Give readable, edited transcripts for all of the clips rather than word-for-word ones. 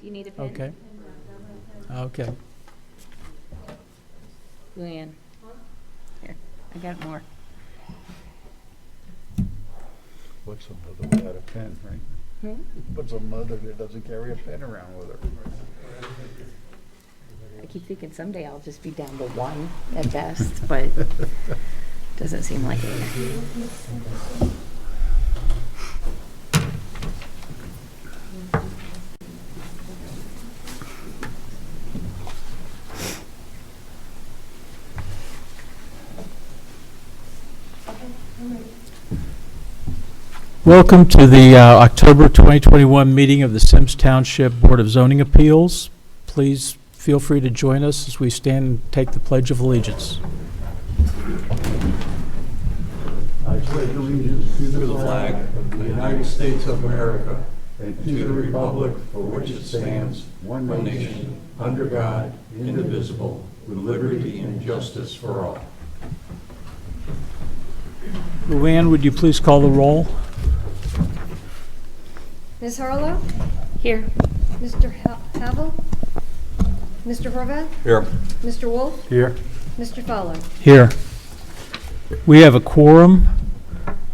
you need a pen? Okay. Okay. Luann. Here, I got more. What's a mother without a pen, right? What's a mother that doesn't carry a pen around with her? I keep thinking someday I'll just be down to one at best, but doesn't seem like it. Welcome to the October 2021 meeting of the Symmes Township Board of Zoning Appeals. Please feel free to join us as we stand and take the Pledge of Allegiance. I pledge allegiance to the flag of the United States of America and to the republic for which it stands, one nation, under God, indivisible, with liberty and justice for all. Luann, would you please call the roll? Ms. Harlow? Here. Mr. Havel? Mr. Horvath? Here. Mr. Wolf? Here. Mr. Fowler? Here. We have a quorum.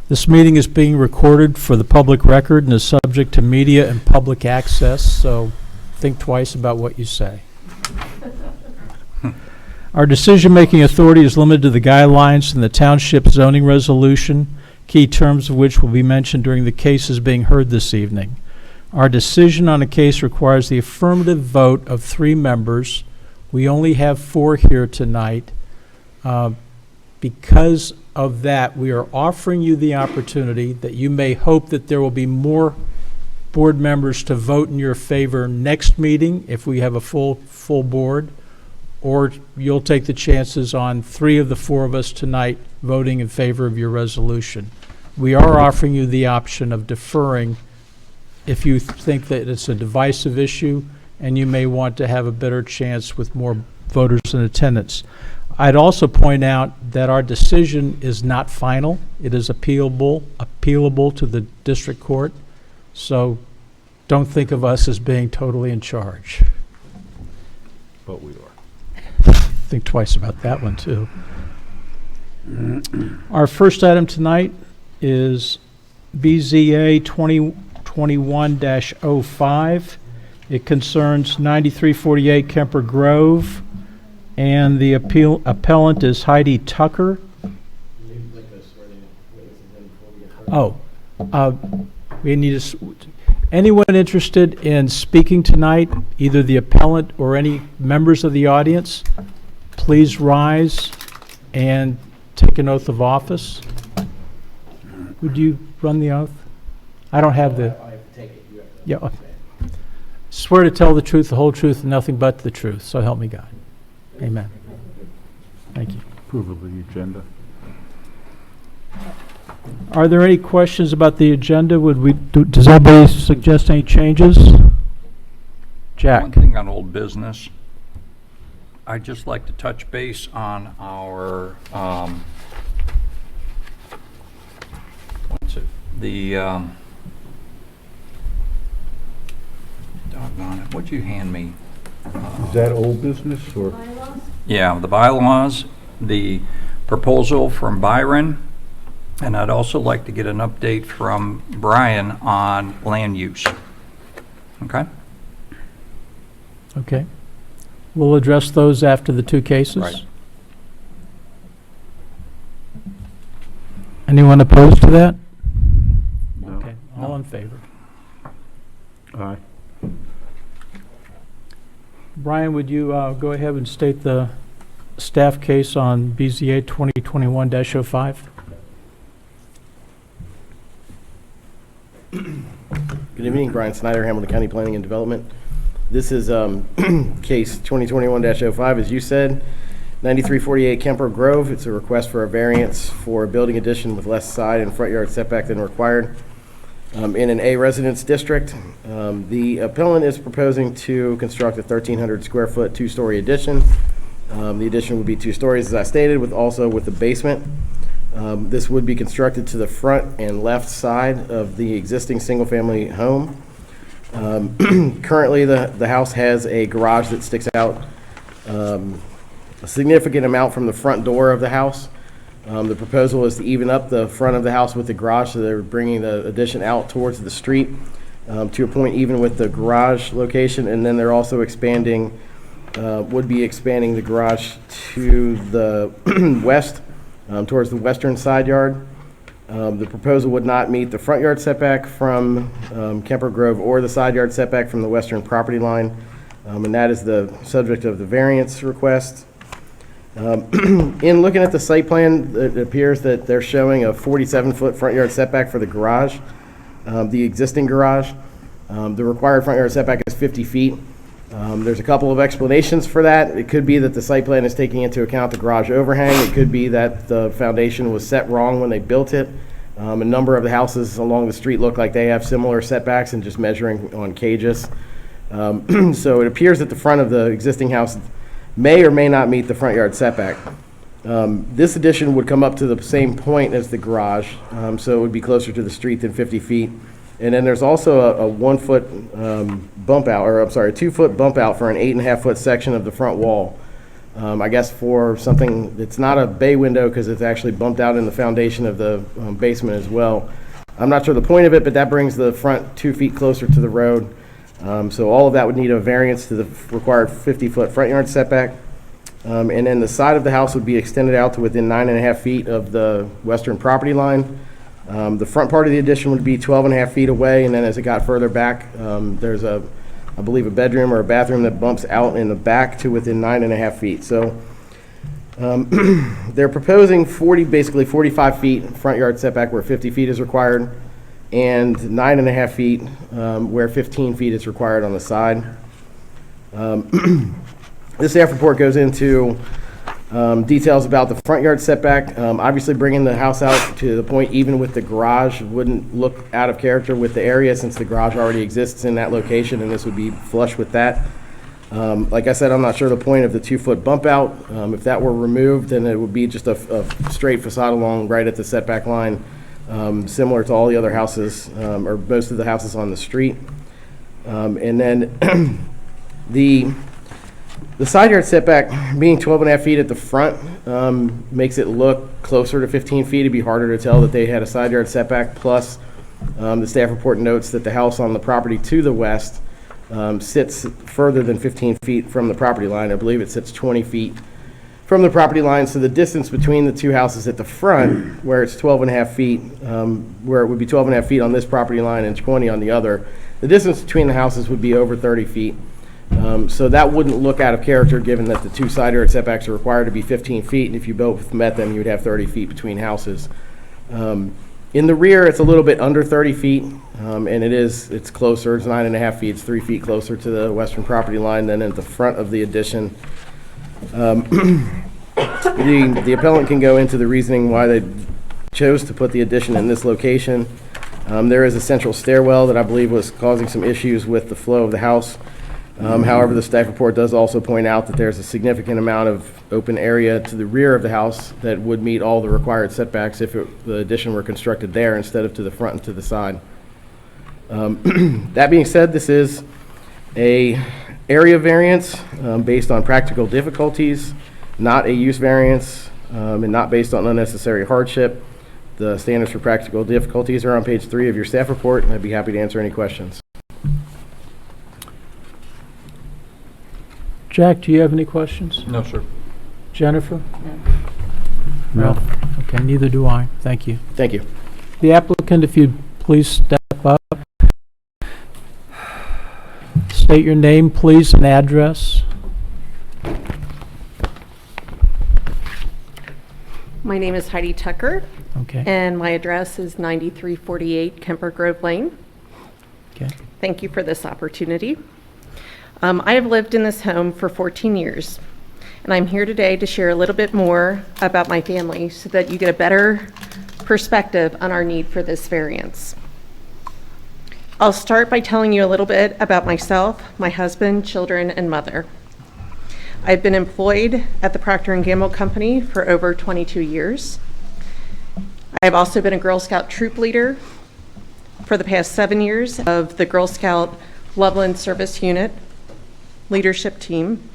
This meeting is being recorded for the public record and is subject to media and public access, so think twice about what you say. Our decision-making authority is limited to the guidelines in the township zoning resolution, key terms of which will be mentioned during the cases being heard this evening. Our decision on a case requires the affirmative vote of 3 members. We only have 4 here tonight. Because of that, we are offering you the opportunity that you may hope that there will be more board members to vote in your favor next meeting if we have a full board, or you'll take the chances on 3 of the 4 of us tonight voting in favor of your resolution. We are offering you the option of deferring if you think that it's a divisive issue and you may want to have a better chance with more voters in attendance. I'd also point out that our decision is not final. It is appealable to the district court. So don't think of us as being totally in charge. But we are. Think twice about that one, too. Our first item tonight is BZA 2021-05. It concerns 9348 Kemper Grove, and the appellant is Heidi Tucker. We need anyone interested in speaking tonight, either the appellant or any members of the audience, please rise and take an oath of office. Would you run the oath? I don't have the... I have to take it. You have to swear to tell the truth, the whole truth, and nothing but the truth. So help me God. Amen. Thank you. Approval of the agenda. Are there any questions about the agenda? Does anybody suggest any changes? Jack. One thing on old business, I'd just like to touch base on our, doggone it, what'd you hand me? Is that old business or? Yeah, the bylaws, the proposal from Byron, and I'd also like to get an update from Brian on land use. Okay? Okay. We'll address those after the 2 cases. Right. Anyone opposed to that? No. Okay. All in favor? Aye. Brian, would you go ahead and state the staff case on BZA 2021-05? Good evening, Brian Snyder, Hamilton County Planning and Development. This is case 2021-05, as you said, 9348 Kemper Grove. It's a request for a variance for a building addition with less side and front yard setback than required in an A residence district. The appellant is proposing to construct a 1,300 square foot 2-story addition. The addition would be 2 stories, as I stated, with the basement. This would be constructed to the front and left side of the existing single-family home. Currently, the house has a garage that sticks out a significant amount from the front door of the house. The proposal is to even up the front of the house with the garage, so they're bringing the addition out towards the street to a point even with the garage location, and then they're also expanding, would be expanding the garage to the west, towards the western side yard. The proposal would not meet the front yard setback from Kemper Grove or the side yard setback from the western property line, and that is the subject of the variance request. In looking at the site plan, it appears that they're showing a 47-foot front yard setback for the garage, the existing garage. The required front yard setback is 50 feet. There's a couple of explanations for that. It could be that the site plan is taking into account the garage overhang. It could be that the foundation was set wrong when they built it. A number of the houses along the street look like they have similar setbacks and just measuring on cages. So it appears that the front of the existing house may or may not meet the front yard setback. This addition would come up to the same point as the garage, so it would be closer to the street than 50 feet. And then there's also a 1 foot bump out, or I'm sorry, a 2 foot bump out for an 8.5 foot section of the front wall. I guess for something, it's not a bay window because it's actually bumped out in the foundation of the basement as well. I'm not sure the point of it, but that brings the front 2 feet closer to the road. So all of that would need a variance to the required 50-foot front yard setback. And then the side of the house would be extended out to within 9.5 feet of the western property line. The front part of the addition would be 12.5 feet away, and then as it got further back, there's I believe a bedroom or a bathroom that bumps out in the back to within 9.5 feet. So they're proposing basically 45 feet front yard setback where 50 feet is required, and 9.5 feet where 15 feet is required on the side. This staff report goes into details about the front yard setback. Obviously, bringing the house out to the point even with the garage wouldn't look out of character with the area, since the garage already exists in that location, and this would be flush with that. Like I said, I'm not sure the point of the 2 foot bump out. If that were removed, then it would be just a straight facade along right at the setback line, similar to all the other houses, or most of the houses on the street. And then the side yard setback being 12.5 feet at the front makes it look closer to 15 feet. It'd be harder to tell that they had a side yard setback. Plus, the staff report notes that the house on the property to the west sits further than 15 feet from the property line. I believe it sits 20 feet from the property line. So the distance between the two houses at the front, where it's 12.5 feet, where it would be 12.5 feet on this property line and 20 on the other, the distance between the houses would be over 30 feet. So that wouldn't look out of character, given that the two side yard setbacks are required to be 15 feet, and if you both met them, you would have 30 feet between houses. In the rear, it's a little bit under 30 feet, and it's closer. It's 9.5 feet. It's 3 feet closer to the western property line than at the front of the addition. The appellant can go into the reasoning why they chose to put the addition in this location. There is a central stairwell that I believe was causing some issues with the flow of the house. However, the staff report does also point out that there's a significant amount of open area to the rear of the house that would meet all the required setbacks if the addition were constructed there instead of to the front and to the side. That being said, this is a area variance based on practical difficulties, not a use variance, and not based on unnecessary hardship. The standards for practical difficulties are on page 3 of your staff report, and I'd be happy to answer any questions. Jack, do you have any questions? No, sir. Jennifer? No. Ralph? Okay, neither do I. Thank you. Thank you. The applicant, if you'd please step up. State your name, please, and address. My name is Heidi Tucker, Okay. and my address is 9348 Kemper Grove Lane. Okay. Thank you for this opportunity. I have lived in this home for 14 years, and I'm here today to share a little bit more about my family so that you get a better perspective on our need for this variance. I'll start by telling you a little bit about myself, my husband, children, and mother. I've been employed at the Procter & Gamble Company for over 22 years. I've also been a Girl Scout troop leader for the past 7 years of the Girl Scout Loveland Service Unit leadership team.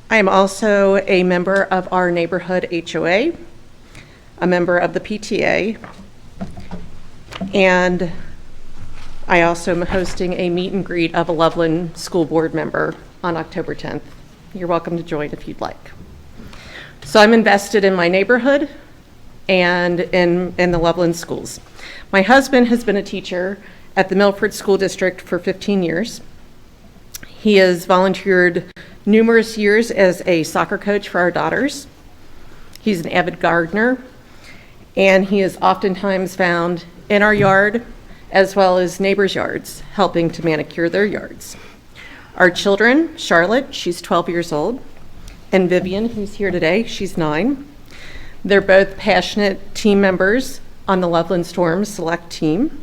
I am also a member of our neighborhood HOA, a member of the PTA, and I also am hosting a meet and greet of a Loveland School Board member on October 10th. You're welcome to join if you'd like. So I'm invested in my neighborhood and in the Loveland schools. My husband has been a teacher at the Milford School District for 15 years. He has volunteered numerous years as a soccer coach for our daughters. He's an avid gardener, and he is oftentimes found in our yard as well as neighbors' yards, helping to manicure their yards. Our children, Charlotte, she's 12 years old, and Vivian, who's here today, she's 9. They're both passionate team members on the Loveland Storm Select team.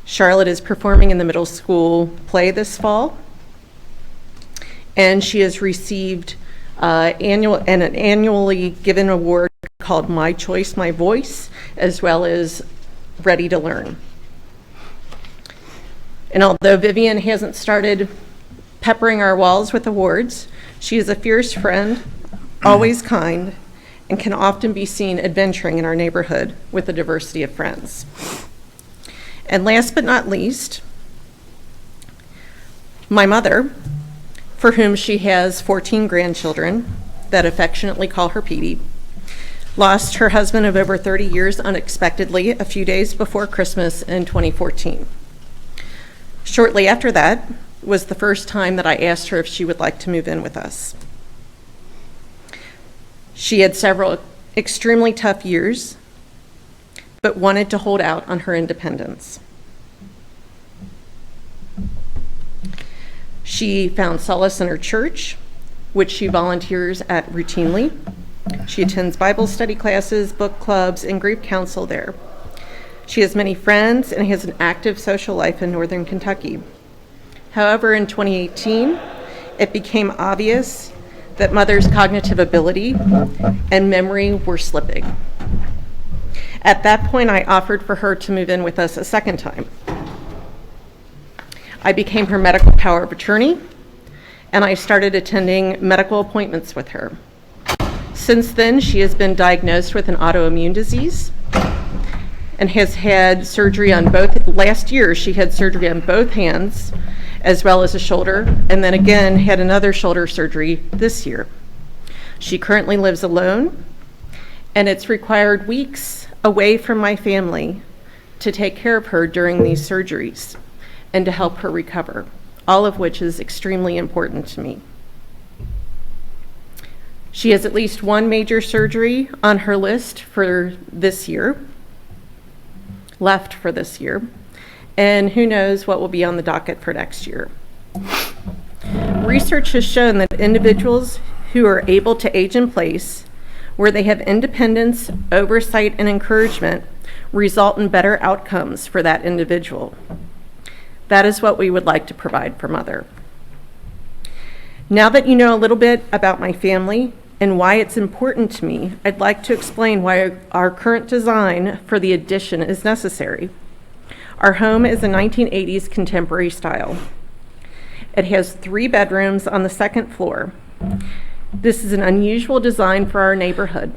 Charlotte is performing in the middle school play this fall, and she has received an annually given award called My Choice, My Voice, as well as Ready to Learn. And although Vivian hasn't started peppering our walls with awards, she is a fierce friend, always kind, and can often be seen adventuring in our neighborhood with a diversity of friends. And last but not least, my mother, for whom she has 14 grandchildren that affectionately call her Petey, lost her husband of over 30 years unexpectedly a few days before Christmas in 2014. Shortly after that was the first time that I asked her if she would like to move in with us. She had several extremely tough years, but wanted to hold out on her independence. She found solace in her church, which she volunteers at routinely. She attends Bible study classes, book clubs, and grief counsel there. She has many friends and has an active social life in Northern Kentucky. However, in 2018, it became obvious that Mother's cognitive ability and memory were slipping. At that point, I offered for her to move in with us a second time. I became her medical power of attorney, and I started attending medical appointments with her. Since then, she has been diagnosed with an autoimmune disease and has had surgery on both. Last year, she had surgery on both hands, as well as a shoulder, and then again had another shoulder surgery this year. She currently lives alone, and it's required weeks away from my family to take care of her during these surgeries and to help her recover, all of which is extremely important to me. She has at least one major surgery on her list for this year, left for this year, and who knows what will be on the docket for next year. Research has shown that individuals who are able to age in place, where they have independence, oversight, and encouragement, result in better outcomes for that individual. That is what we would like to provide for Mother. Now that you know a little bit about my family and why it's important to me, I'd like to explain why our current design for the addition is necessary. Our home is a 1980s contemporary style. It has 3 bedrooms on the second floor. This is an unusual design for our neighborhood.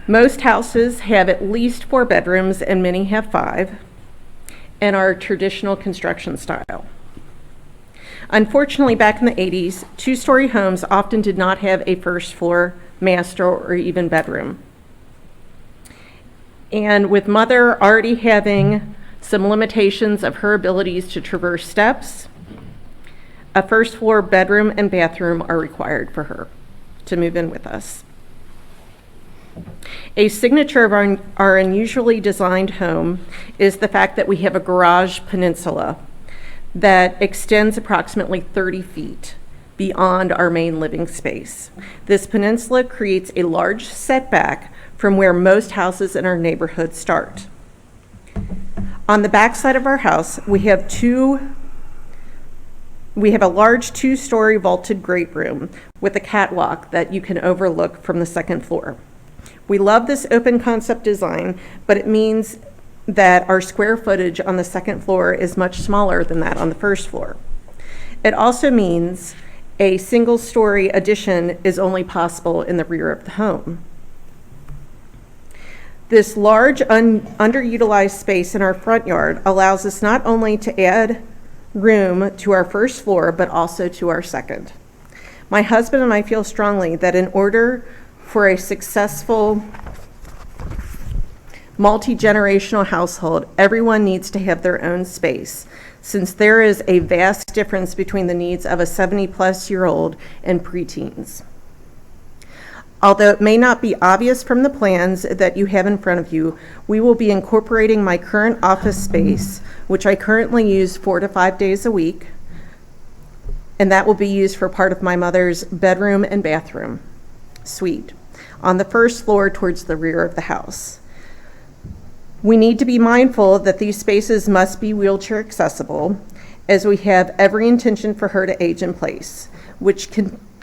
Most houses have at least 4 bedrooms and many have 5, and are traditional construction style. Unfortunately, back in the 80s, 2-story homes often did not have a first floor, master, or even bedroom. And with Mother already having some limitations of her abilities to traverse steps, a first floor bedroom and bathroom are required for her to move in with us. A signature of our unusually designed home is the fact that we have a garage peninsula that extends approximately 30 feet beyond our main living space. This peninsula creates a large setback from where most houses in our neighborhood start. On the back side of our house, we have a large 2-story vaulted great room with a catwalk that you can overlook from the second floor. We love this open concept design, but it means that our square footage on the second floor is much smaller than that on the first floor. It also means a single-story addition is only possible in the rear of the home. This large underutilized space in our front yard allows us not only to add room to our first floor, but also to our second. My husband and I feel strongly that in order for a successful multi-generational household, everyone needs to have their own space, since there is a vast difference between the needs of a 70-plus-year-old and preteens. Although it may not be obvious from the plans that you have in front of you, we will be incorporating my current office space, which I currently use 4 to 5 days a week, and that will be used for part of my mother's bedroom and bathroom suite on the first floor towards the rear of the house. We need to be mindful that these spaces must be wheelchair accessible, as we have every intention for her to age in place, which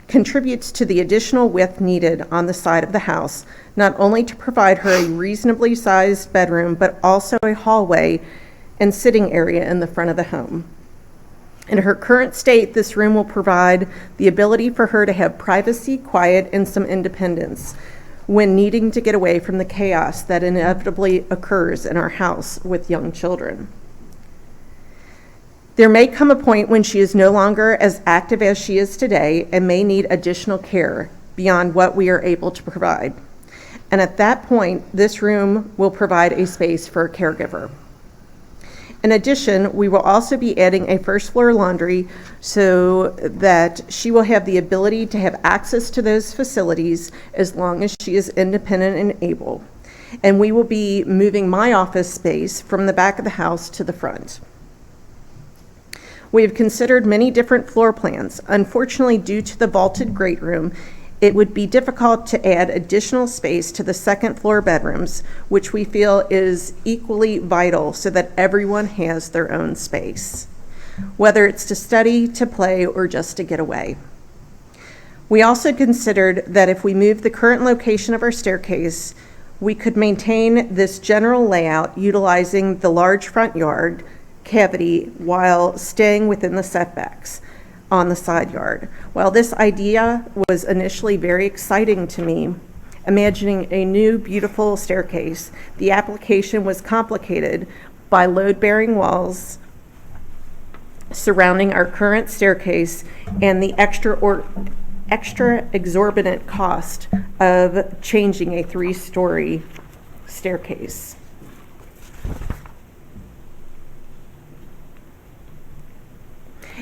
contributes to the additional width needed on the side of the house, not only to provide her a reasonably sized bedroom, but also a hallway and sitting area in the front of the home. In her current state, this room will provide the ability for her to have privacy, quiet, and some independence when needing to get away from the chaos that inevitably occurs in our house with young children. There may come a point when she is no longer as active as she is today and may need additional care beyond what we are able to provide. And at that point, this room will provide a space for a caregiver. In addition, we will also be adding a first floor laundry so that she will have the ability to have access to those facilities as long as she is independent and able. And we will be moving my office space from the back of the house to the front. We have considered many different floor plans. Unfortunately, due to the vaulted great room, it would be difficult to add additional space to the second floor bedrooms, which we feel is equally vital so that everyone has their own space, whether it's to study, to play, or just to get away. We also considered that if we moved the current location of our staircase, we could maintain this general layout utilizing the large front yard cavity while staying within the setbacks on the side yard. While this idea was initially very exciting to me, imagining a new beautiful staircase, the application was complicated by load-bearing walls surrounding our current staircase and the extra exorbitant cost of changing a 3-story staircase.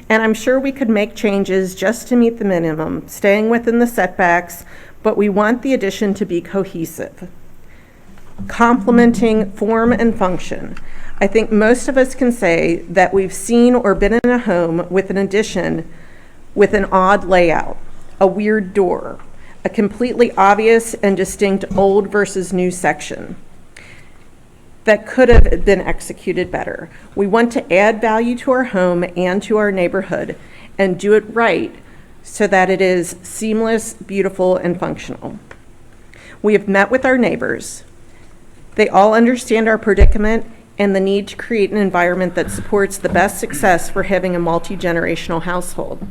And I'm sure we could make changes just to meet the minimum, staying within the setbacks, but we want the addition to be cohesive, complementing form and function. I think most of us can say that we've seen or been in a home with an addition with an odd layout, a weird door, a completely obvious and distinct old versus new section that could have been executed better. We want to add value to our home and to our neighborhood and do it right so that it is seamless, beautiful, and functional. We have met with our neighbors. They all understand our predicament and the need to create an environment that supports the best success for having a multi-generational household.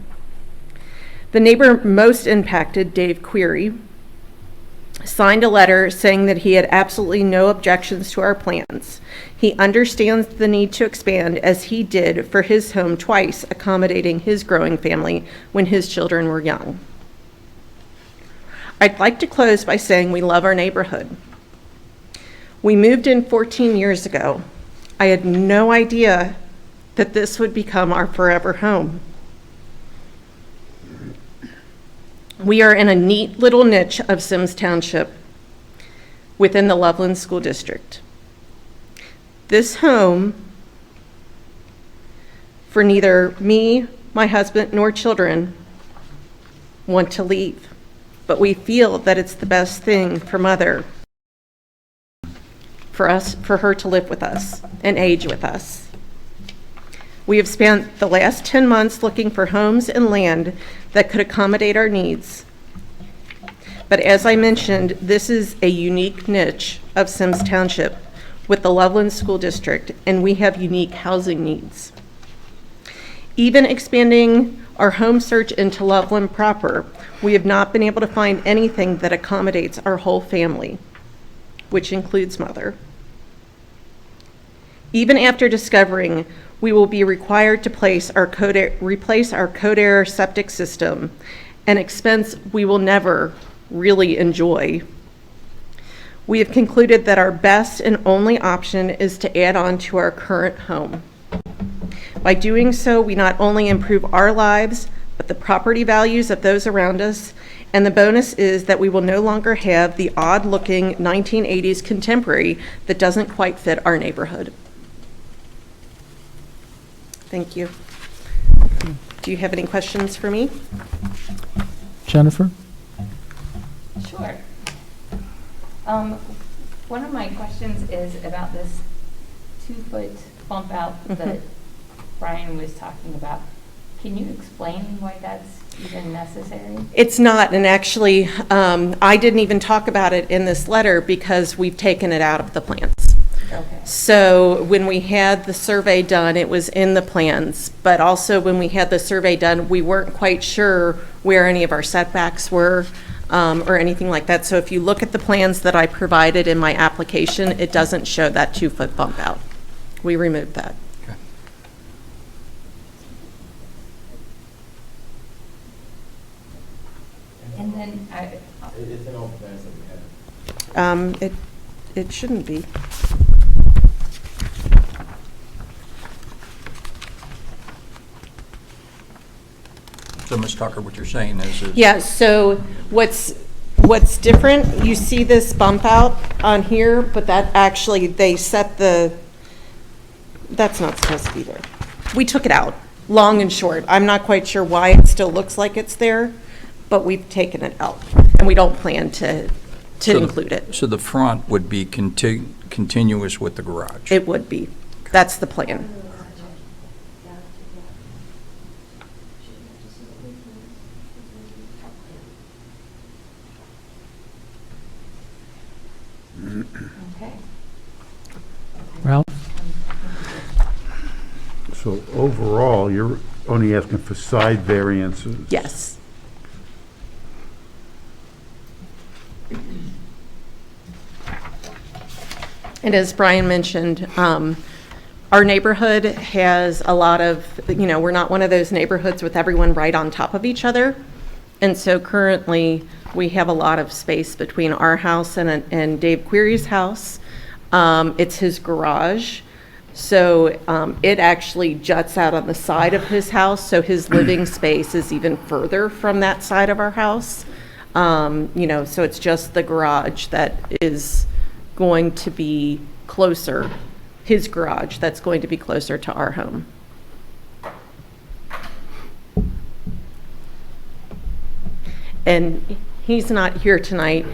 The neighbor most impacted, Dave Query, signed a letter saying that he had absolutely no objections to our plans. He understands the need to expand, as he did for his home twice, accommodating his growing family when his children were young. I'd like to close by saying we love our neighborhood. We moved in 14 years ago. I had no idea that this would become our forever home. We are in a neat little niche of Symmes Township within the Loveland School District. This home, for neither me, my husband, nor children, want to leave, but we feel that it's the best thing for Mother, for her to live with us and age with us. We have spent the last 10 months looking for homes and land that could accommodate our needs. But as I mentioned, this is a unique niche of Symmes Township with the Loveland School District, and we have unique housing needs. Even expanding our home search into Loveland proper, we have not been able to find anything that accommodates our whole family, which includes mother. Even after discovering we will be required to replace our code error septic system, an expense we will never really enjoy, we have concluded that our best and only option is to add on to our current home. By doing so, we not only improve our lives, but the property values of those around us, and the bonus is that we will no longer have the odd-looking 1980s contemporary that doesn't quite fit our neighborhood. Thank you. Do you have any questions for me? Jennifer? Sure. One of my questions is about this 2-foot bump out that Brian was talking about. Can you explain why that's even necessary? It's not, and actually, I didn't even talk about it in this letter because we've taken it out of the plans. Okay. So when we had the survey done, it was in the plans, but also when we had the survey done, we weren't quite sure where any of our setbacks were or anything like that. So if you look at the plans that I provided in my application, it doesn't show that 2-foot bump out. We removed that. Okay. And then It's in all plans that we have. It shouldn't be. So, Ms. Tucker, what you're saying is Yeah, so what's different, you see this bump out on here, but that actually, they set that's not supposed to be there. We took it out, long and short. I'm not quite sure why it still looks like it's there, but we've taken it out, and we don't plan to include it. So the front would be continuous with the garage? It would be. That's the plan. okay. Ralph? So overall, you're only asking for side variances? Yes. And as Brian mentioned, our neighborhood has a lot of, we're not one of those neighborhoods with everyone right on top of each other. And so currently, we have a lot of space between our house and Dave Query's house. It's his garage. So it actually juts out on the side of his house, so his living space is even further from that side of our house. So it's just the garage that is going to be closer, his garage that's going to be closer to our home. And he's not here tonight.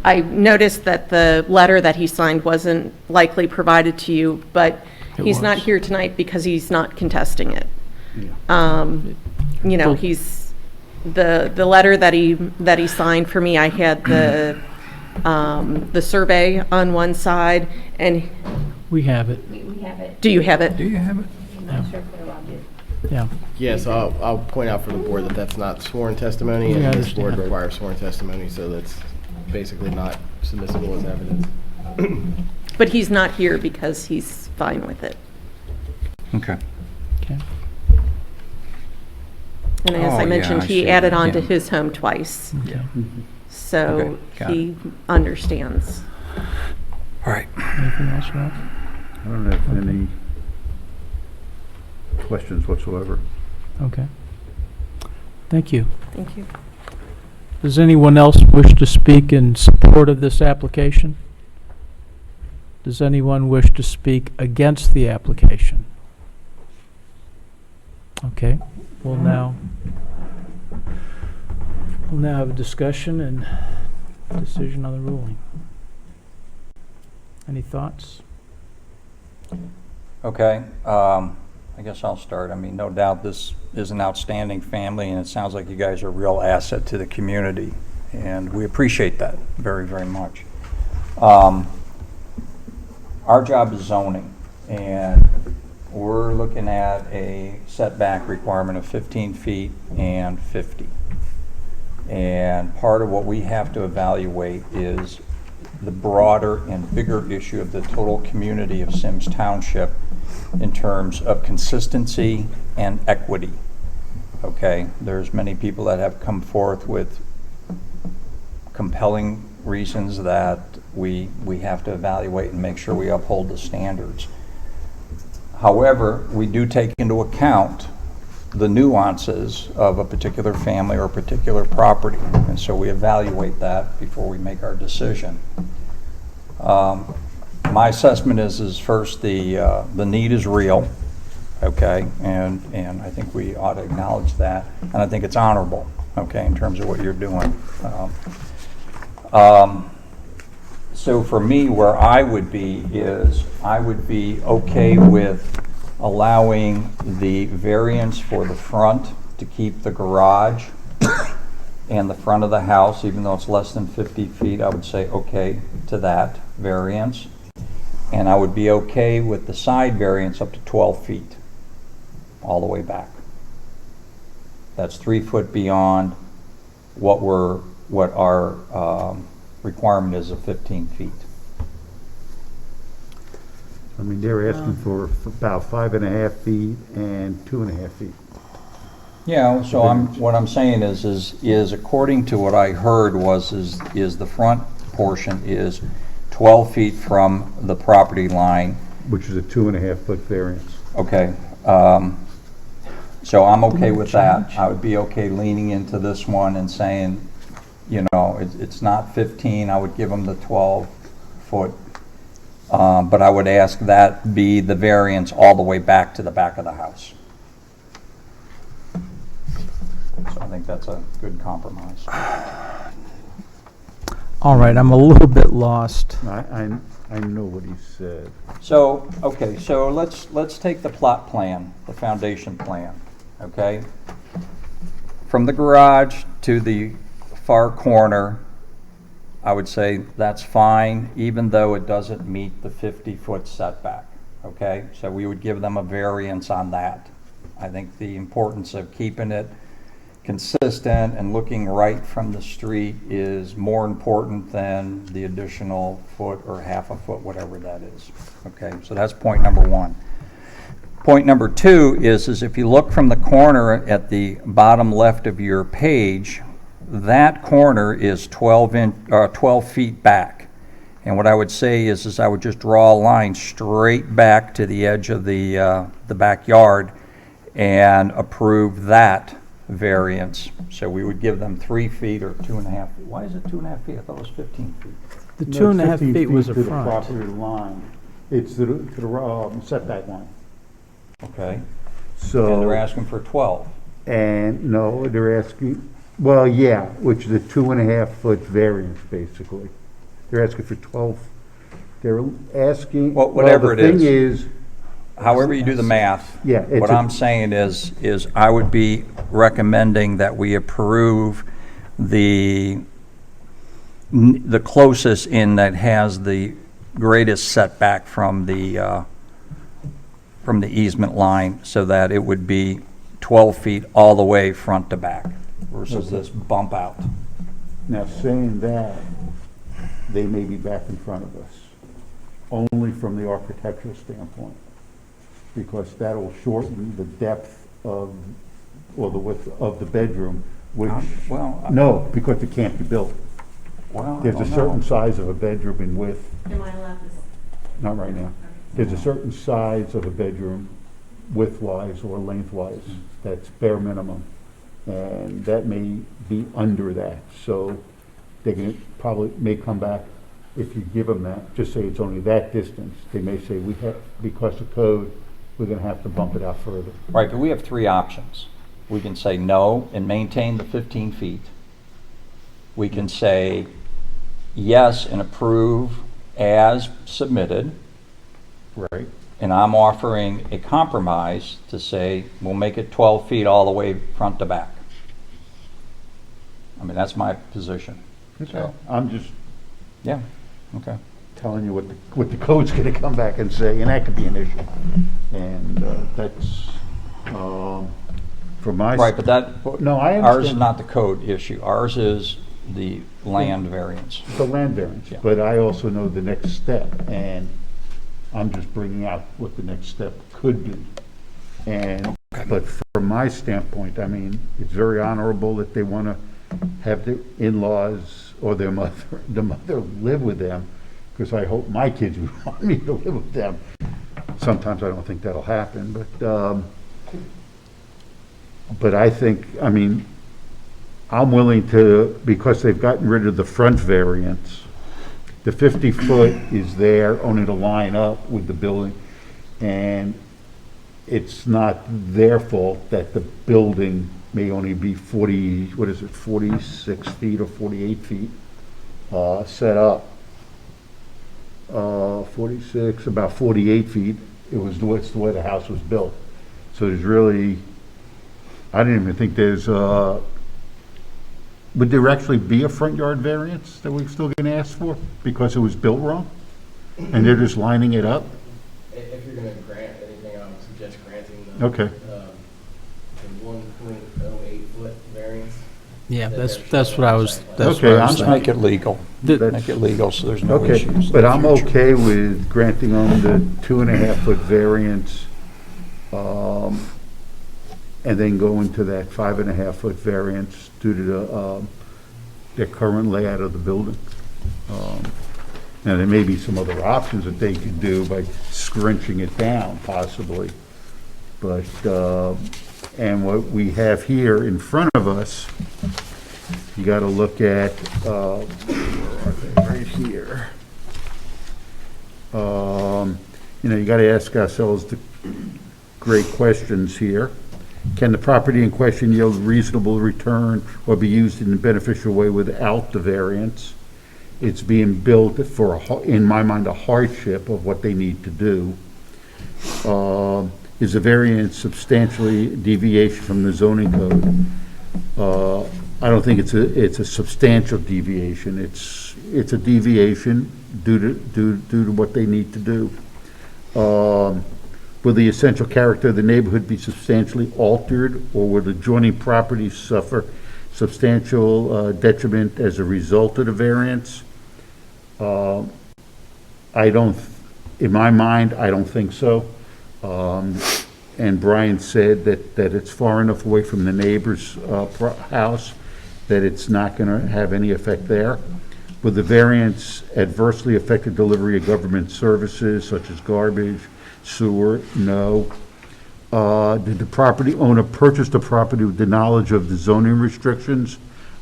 I noticed that the letter that he signed wasn't likely provided to you, but he's not here tonight because he's not contesting it. Yeah. He's the letter that he signed for me. I had the survey on one side, and We have it, We have it. do you have it? Do you have it? I'm not sure if we're allowed to. yeah. Yes, I'll point out for the board that that's not sworn testimony, We and this board understand. requires sworn testimony, so that's basically not submissible as evidence. But he's not here because he's fine with it. Okay. Okay. And as Oh, I yeah, mentioned, I he see. added on to Yeah. his home twice, Okay. so Okay, got he understands. All right. Anything else, Ralph? I don't have any questions whatsoever. Okay. Thank you. Thank you. Does anyone else wish to speak in support of this application? Does anyone wish to speak against the application? Okay, we'll now have a discussion and decision on the ruling. Any thoughts? Okay, I guess I'll start. I mean, no doubt this is an outstanding family, and it sounds like you guys are a real asset to the community, and we appreciate that very, very much. our job is zoning, and we're looking at a setback requirement of 15 feet and 50. And part of what we have to evaluate is the broader and bigger issue of the total community of Symmes Township in terms of consistency and equity. Okay, there's many people that have come forth with compelling reasons that we have to evaluate and make sure we uphold the standards. However, we do take into account the nuances of a particular family or a particular property, and so we evaluate that before we make our decision. My assessment is first the need is real, okay, and I think we ought to acknowledge that, and I think it's honorable, okay, in terms of what you're doing. So for me, where I would be is I would be okay with allowing the variance for the front to keep the garage and the front of the house, even though it's less than 50 feet, I would say okay to that variance. And I would be okay with the side variance up to 12 feet, all the way back. That's 3 foot beyond what our requirement is of 15 feet. I mean, they're asking for about 5.5 feet and 2.5 feet. Yeah, so what I'm saying is according to what I heard is the front portion is 12 feet from the property line. Which is a 2.5 foot variance. Okay, so I'm okay with that. I would be okay leaning into this one and saying, you know, it's not 15, I would give them the 12 foot. But I would ask that be the variance all the way back to the back of the house. So I think that's a good compromise. All right, I'm a little bit lost. I know what he said. So, okay, so let's take the plot plan, the foundation plan, okay? From the garage to the far corner, I would say that's fine, even though it doesn't meet the 50-foot setback, okay? So we would give them a variance on that. I think the importance of keeping it consistent and looking right from the street is more important than the additional foot or half a foot, whatever that is, okay? So that's point number one. Point number two is if you look from the corner at the bottom left of your page, that corner is 12 feet back. And what I would say is I would just draw a line straight back to the edge of the backyard and approve that variance. So we would give them 3 feet or 2.5 feet. Why is it 2.5 feet? I thought it was 15 feet. The No, 2.5 15 feet was a to the front. property line. It's to the setback line. Okay. So. And they're asking for 12. And no, they're asking, well, yeah, which is a 2.5 foot variance, basically. They're asking for 12, they're asking. Well, whatever the it thing is, However you do the math. Yeah, it's What a- I'm saying is I would be recommending that we approve the closest in that has the greatest setback from the easement line, so that it would be 12 feet all the way front to back versus Okay. this bump out. now saying that, they may be back in front of us, only from the architectural standpoint, because that'll shorten the depth of, or the width of the bedroom, which, Well, no, because it can't be built. well, I There's a don't know. certain size of a bedroom in width, Am I allowed to? not right now. There's a certain size of a bedroom width-wise or lengthwise, that's bare minimum. And that may be under that, so they can probably, may come back, if you give them that, just say it's only that distance, they may say, we have, because of code, we're gonna have to bump it out further. Right, but we have three options. We can say no and maintain the 15 feet. We can say yes and approve as submitted. Right. And I'm offering a compromise to say we'll make it 12 feet all the way front to back. I mean, that's my position. Okay, So, I'm just, yeah, okay. telling you what the code's gonna come back and say, and that could be an issue. And that's, for my. Right, but that, No, I ours is understand. not the code issue. Ours is the land variance. The land variance, Yeah. but I also know the next step, and I'm just bringing out what the next step could be. And, but from my standpoint, I mean, it's very honorable that they want to have their in-laws or their mother, the mother live with them, because I hope my kids would want me to live with them. Sometimes I don't think that'll happen, but I think, I mean, I'm willing to, because they've gotten rid of the front variance, the 50-foot is there only to line up with the building, and it's not their fault that the building may only be 46 feet or 48 feet set up. 46, about 48 feet, it's the way the house was built. So there's really, I didn't even think there's, would there actually be a front yard variance that we're still gonna ask for because it was built wrong? And they're just lining it up? If you're gonna grant anything, I would suggest granting the. Okay. The 1.08 foot variance. Yeah, That that's, they're that's showing what I on was, the site plan. that's Okay, what I was I'm- Make thinking. it legal. The- Make it legal so there's no Okay, issues. in but the I'm future. okay with granting them the 2.5-foot variance, and then going to that 5.5-foot variance due to the current layout of the building. Now, there may be some other options that they could do by scrunching it down possibly, but, and what we have here in front of us, you gotta look at, where are they? Right here. You gotta ask ourselves the great questions here. Can the property in question yield reasonable return or be used in a beneficial way without the variance? It's being built for, in my mind, a hardship of what they need to do. Is the variance substantially deviation from the zoning code? I don't think it's a substantial deviation. It's a deviation due to what they need to do. Will the essential character of the neighborhood be substantially altered, or will adjoining properties suffer substantial detriment as a result of the variance? I don't, in my mind, I don't think so. And Brian said that it's far enough away from the neighbor's house that it's not going to have any effect there. Will the variance adversely affect the delivery of government services such as garbage, sewer? No. Did the property owner purchase the property with the knowledge of the zoning restrictions?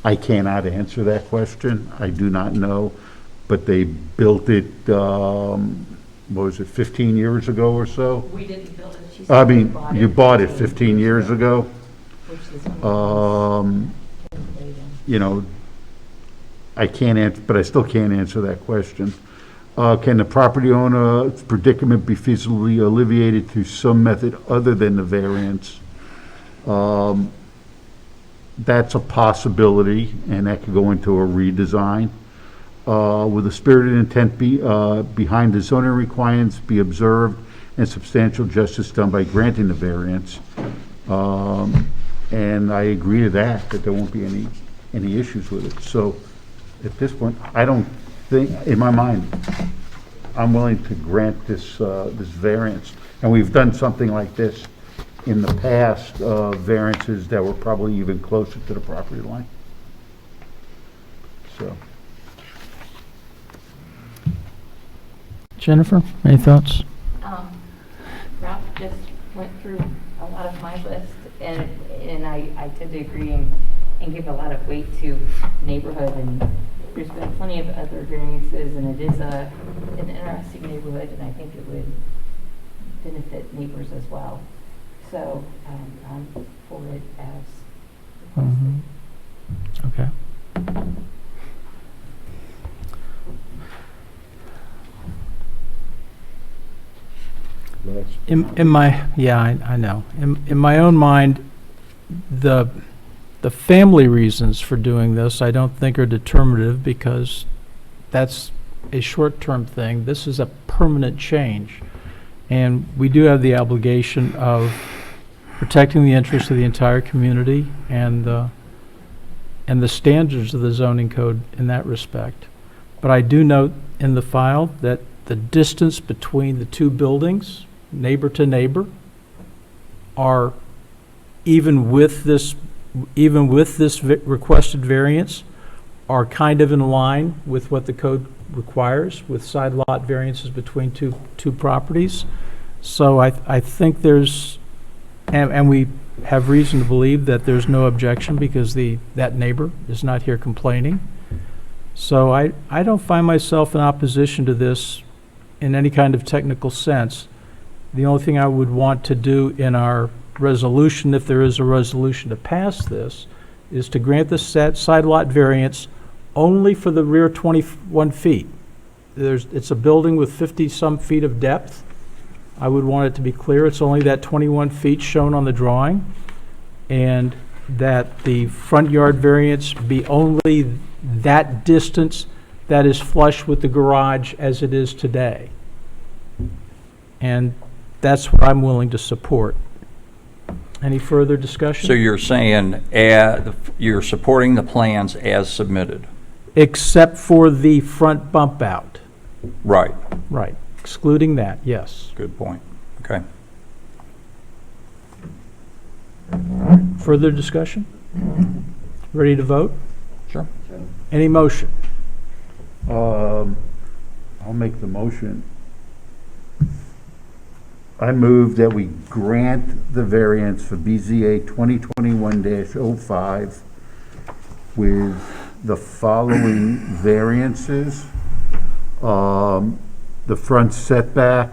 I cannot answer that question. I do not know. But they built it, what was it, 15 years ago or so? We didn't build it. She I said we mean, you bought it 15 years ago. Which is only You know, I can't answer, but I still can't answer that question. Can the property owner's predicament be feasibly alleviated through some method other than the variance? That's a possibility, and that could go into a redesign. Will the spirited intent behind the zoning requirements be observed and substantial justice done by granting the variance? And I agree to that there won't be any issues with it. So at this point, I don't think, in my mind, I'm willing to grant this variance. And we've done something like this in the past, variances that were probably even closer to the property line. So. Jennifer, any thoughts? Ralph just went through a lot of my list, and I tend to agree and give a lot of weight to neighborhood, and there's been plenty of other variances, and it is an interesting neighborhood, and I think it would benefit neighbors as well. So I'm for it as requested. Okay. In my, yeah, I know. In my own mind, the family reasons for doing this, I don't think are determinative, because that's a short-term thing. This is a permanent change. And we do have the obligation of protecting the interests of the entire community and the standards of the zoning code in that respect. But I do note in the file that the distance between the two buildings, neighbor to neighbor, are, even with this requested variance, are kind of in line with what the code requires, with side lot variances between two properties. So I think there's, and we have reason to believe that there's no objection because that neighbor is not here complaining. So I don't find myself in opposition to this in any kind of technical sense. The only thing I would want to do in our resolution, if there is a resolution to pass this, is to grant the side lot variance only for the rear 21 feet. It's a building with 50-some feet of depth. I would want it to be clear it's only that 21 feet shown on the drawing, and that the front yard variance be only that distance that is flush with the garage as it is today. And that's what I'm willing to support. Any further discussion? So you're saying you're supporting the plans as submitted? Except for the front bump out. Right. Right. Excluding that, yes. Good point. Okay. Further discussion? Ready to vote? Sure. Any motion? I'll make the motion. I move that we grant the variance for BZA 2021-05 with the following variances. The front setback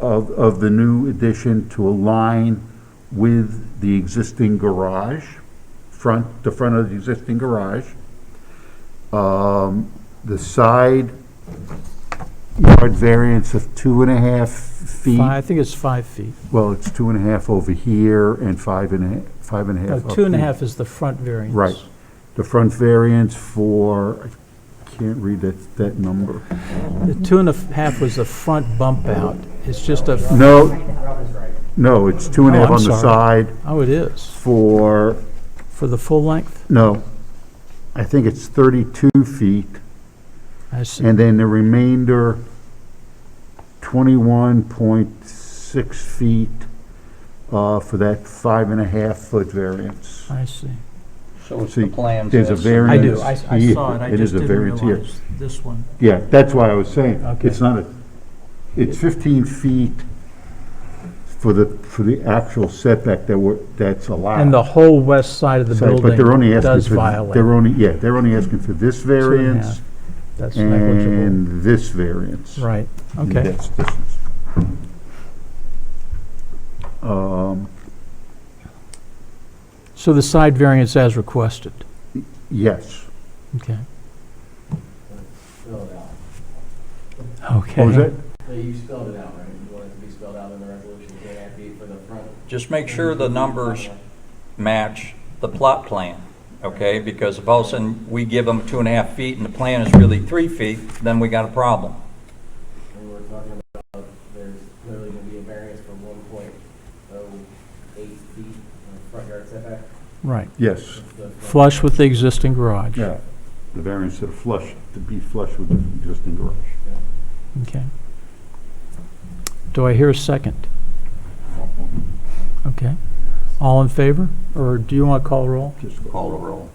of the new addition to align with the existing garage, the front of the existing garage. The side yard variance of 2.5 feet. I think it's 5 feet. Well, it's 2.5 over here and 5.5 No, up 2.5 here. is the front variance. Right. The front variance for, I can't read that number. The 2.5 was the front bump out. It's just a. No, it's 2.5 Oh, I'm on the sorry. side Oh, it is. for, For the full length? no, I think it's 32 feet. I see. And then the remainder, 21.6 feet for that 5.5 foot variance. I see. So it's See, the plans there's a as variance. I do. I here. saw it. I It just is a didn't variance here. realize this one. Yeah, that's why I was saying, Okay. it's not it's 15 feet for the actual setback that's allowed. And the whole west side of the Side, but they're only building asking does for, violate. they're only asking for this 2.5. variance That's negligible. and this variance. Right, in okay. that distance. So the side variance as requested. Yes. Okay. Spelled out. Okay. What was that? You spelled it out, right? You want it to be spelled out in the resolution, 2.5 feet for the front. Just make sure the numbers match the plot plan, okay? Because if all of a sudden we give them 2.5 feet and the plan is really 3 feet, then we got a problem. And we're talking about, there's clearly going to be a variance for 1.08 feet front yard setback. Right. Yes, Flush with the existing garage. yeah. The variance to be flush with the existing garage. Okay. Do I hear a second? Okay. All in favor? Or do you want to call roll? Just Call the roll.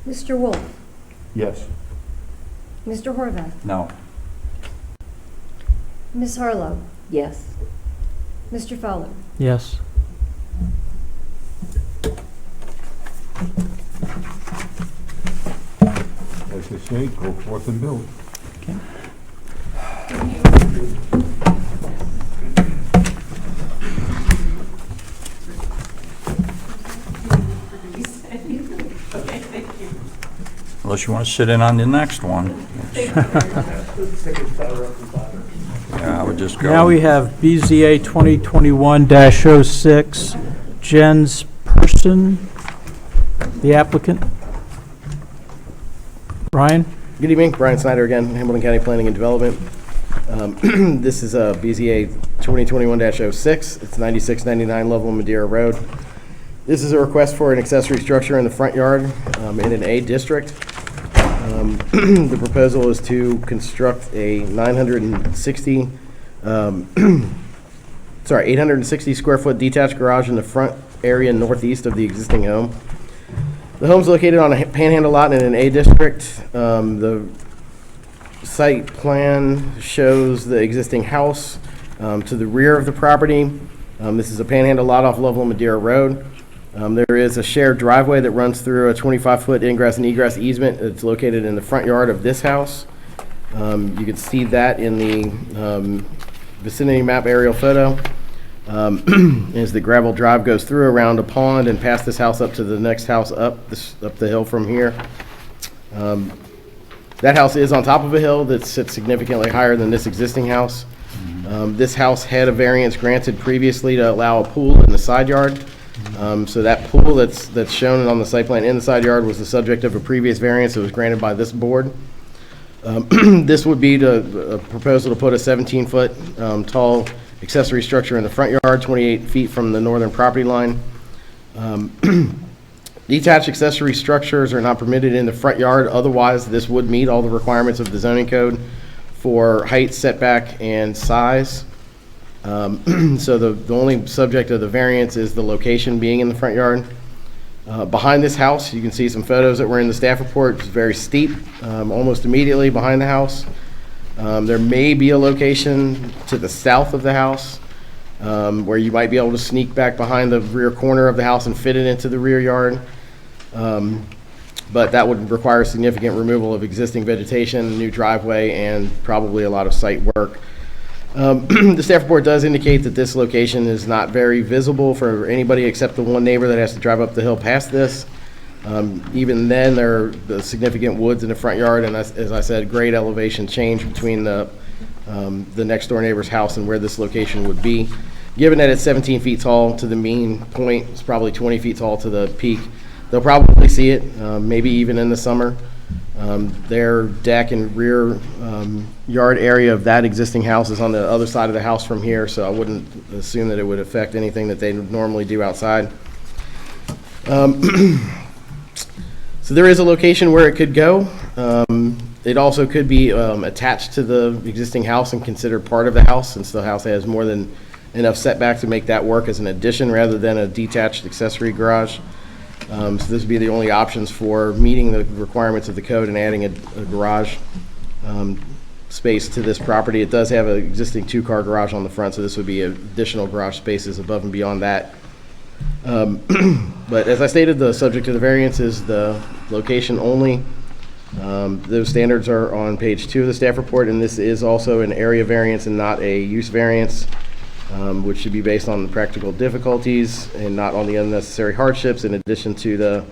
Mr. Wolf? Yes. Mr. Horvath? No. Ms. Harlow? Yes. Mr. Fowler? Yes. As they say, go forth and build. Okay. Unless you want to sit in on the next one. Yeah, I would just go. Now we have BZA 2021-06, Jens Person, the applicant. Brian? Good evening, Brian Snyder again, Hamilton County Planning and Development. This is a BZA 2021-06. It's 9699 Loveland Madeira Road. This is a request for an accessory structure in the front yard in an A district. The proposal is to construct a 860 square foot detached garage in the front area northeast of the existing home. The home's located on a panhandle lot in an A district. The site plan shows the existing house to the rear of the property. This is a panhandle lot off Loveland Madeira Road. There is a shared driveway that runs through a 25-foot ingress and egress easement. It's located in the front yard of this house. You can see that in the vicinity map aerial photo. As the gravel drive goes through around a pond and past this house up to the next house up the hill from here. That house is on top of a hill that sits significantly higher than this existing house. This house had a variance granted previously to allow a pool in the side yard. So that pool that's shown on the site plan in the side yard was the subject of a previous variance that was granted by this board. This would be a proposal to put a 17-foot tall accessory structure in the front yard, 28 feet from the northern property line. Detached accessory structures are not permitted in the front yard. Otherwise, this would meet all the requirements of the zoning code for height, setback, and size. So the only subject of the variance is the location being in the front yard. Behind this house, you can see some photos that were in the staff report. It's very steep, almost immediately behind the house. There may be a location to the south of the house where you might be able to sneak back behind the rear corner of the house and fit it into the rear yard. But that would require significant removal of existing vegetation, new driveway, and probably a lot of site work. The staff report does indicate that this location is not very visible for anybody except the one neighbor that has to drive up the hill past this. Even then, there are the significant woods in the front yard, and as I said, great elevation change between the next door neighbor's house and where this location would be. Given that it's 17 feet tall to the mean point, it's probably 20 feet tall to the peak. They'll probably see it, maybe even in the summer. Their deck and rear yard area of that existing house is on the other side of the house from here, so I wouldn't assume that it would affect anything that they normally do outside. So there is a location where it could go. It also could be attached to the existing house and considered part of the house, since the house has more than enough setback to make that work as an addition rather than a detached accessory garage. So this would be the only options for meeting the requirements of the code and adding a garage space to this property. It does have an existing two-car garage on the front, so this would be additional garage spaces above and beyond that. But as I stated, the subject of the variance is the location only. Those standards are on page 2 of the staff report, and this is also an area variance and not a use variance, which should be based on the practical difficulties and not on the unnecessary hardships, in addition to the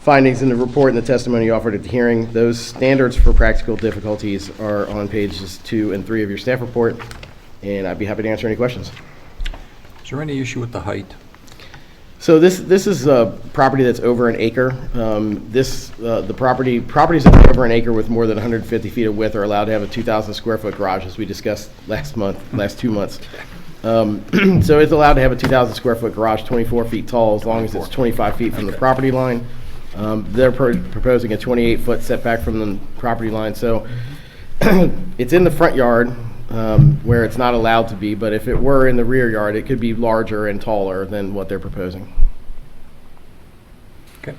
findings in the report and the testimony offered at the hearing. Those standards for practical difficulties are on pages 2 and 3 of your staff report, and I'd be happy to answer any questions. Is there any issue with the height? So this is a property that's over an acre. The properties that are over an acre with more than 150 feet of width are allowed to have a 2,000 square foot garage, as we discussed last 2 months. So it's allowed to have a 2,000 square foot garage, 24 feet tall, as long as it's 25 feet from the property line. They're proposing a 28-foot setback from the property line. So it's in the front yard where it's not allowed to be, but if it were in the rear yard, it could be larger and taller than what they're proposing. Okay.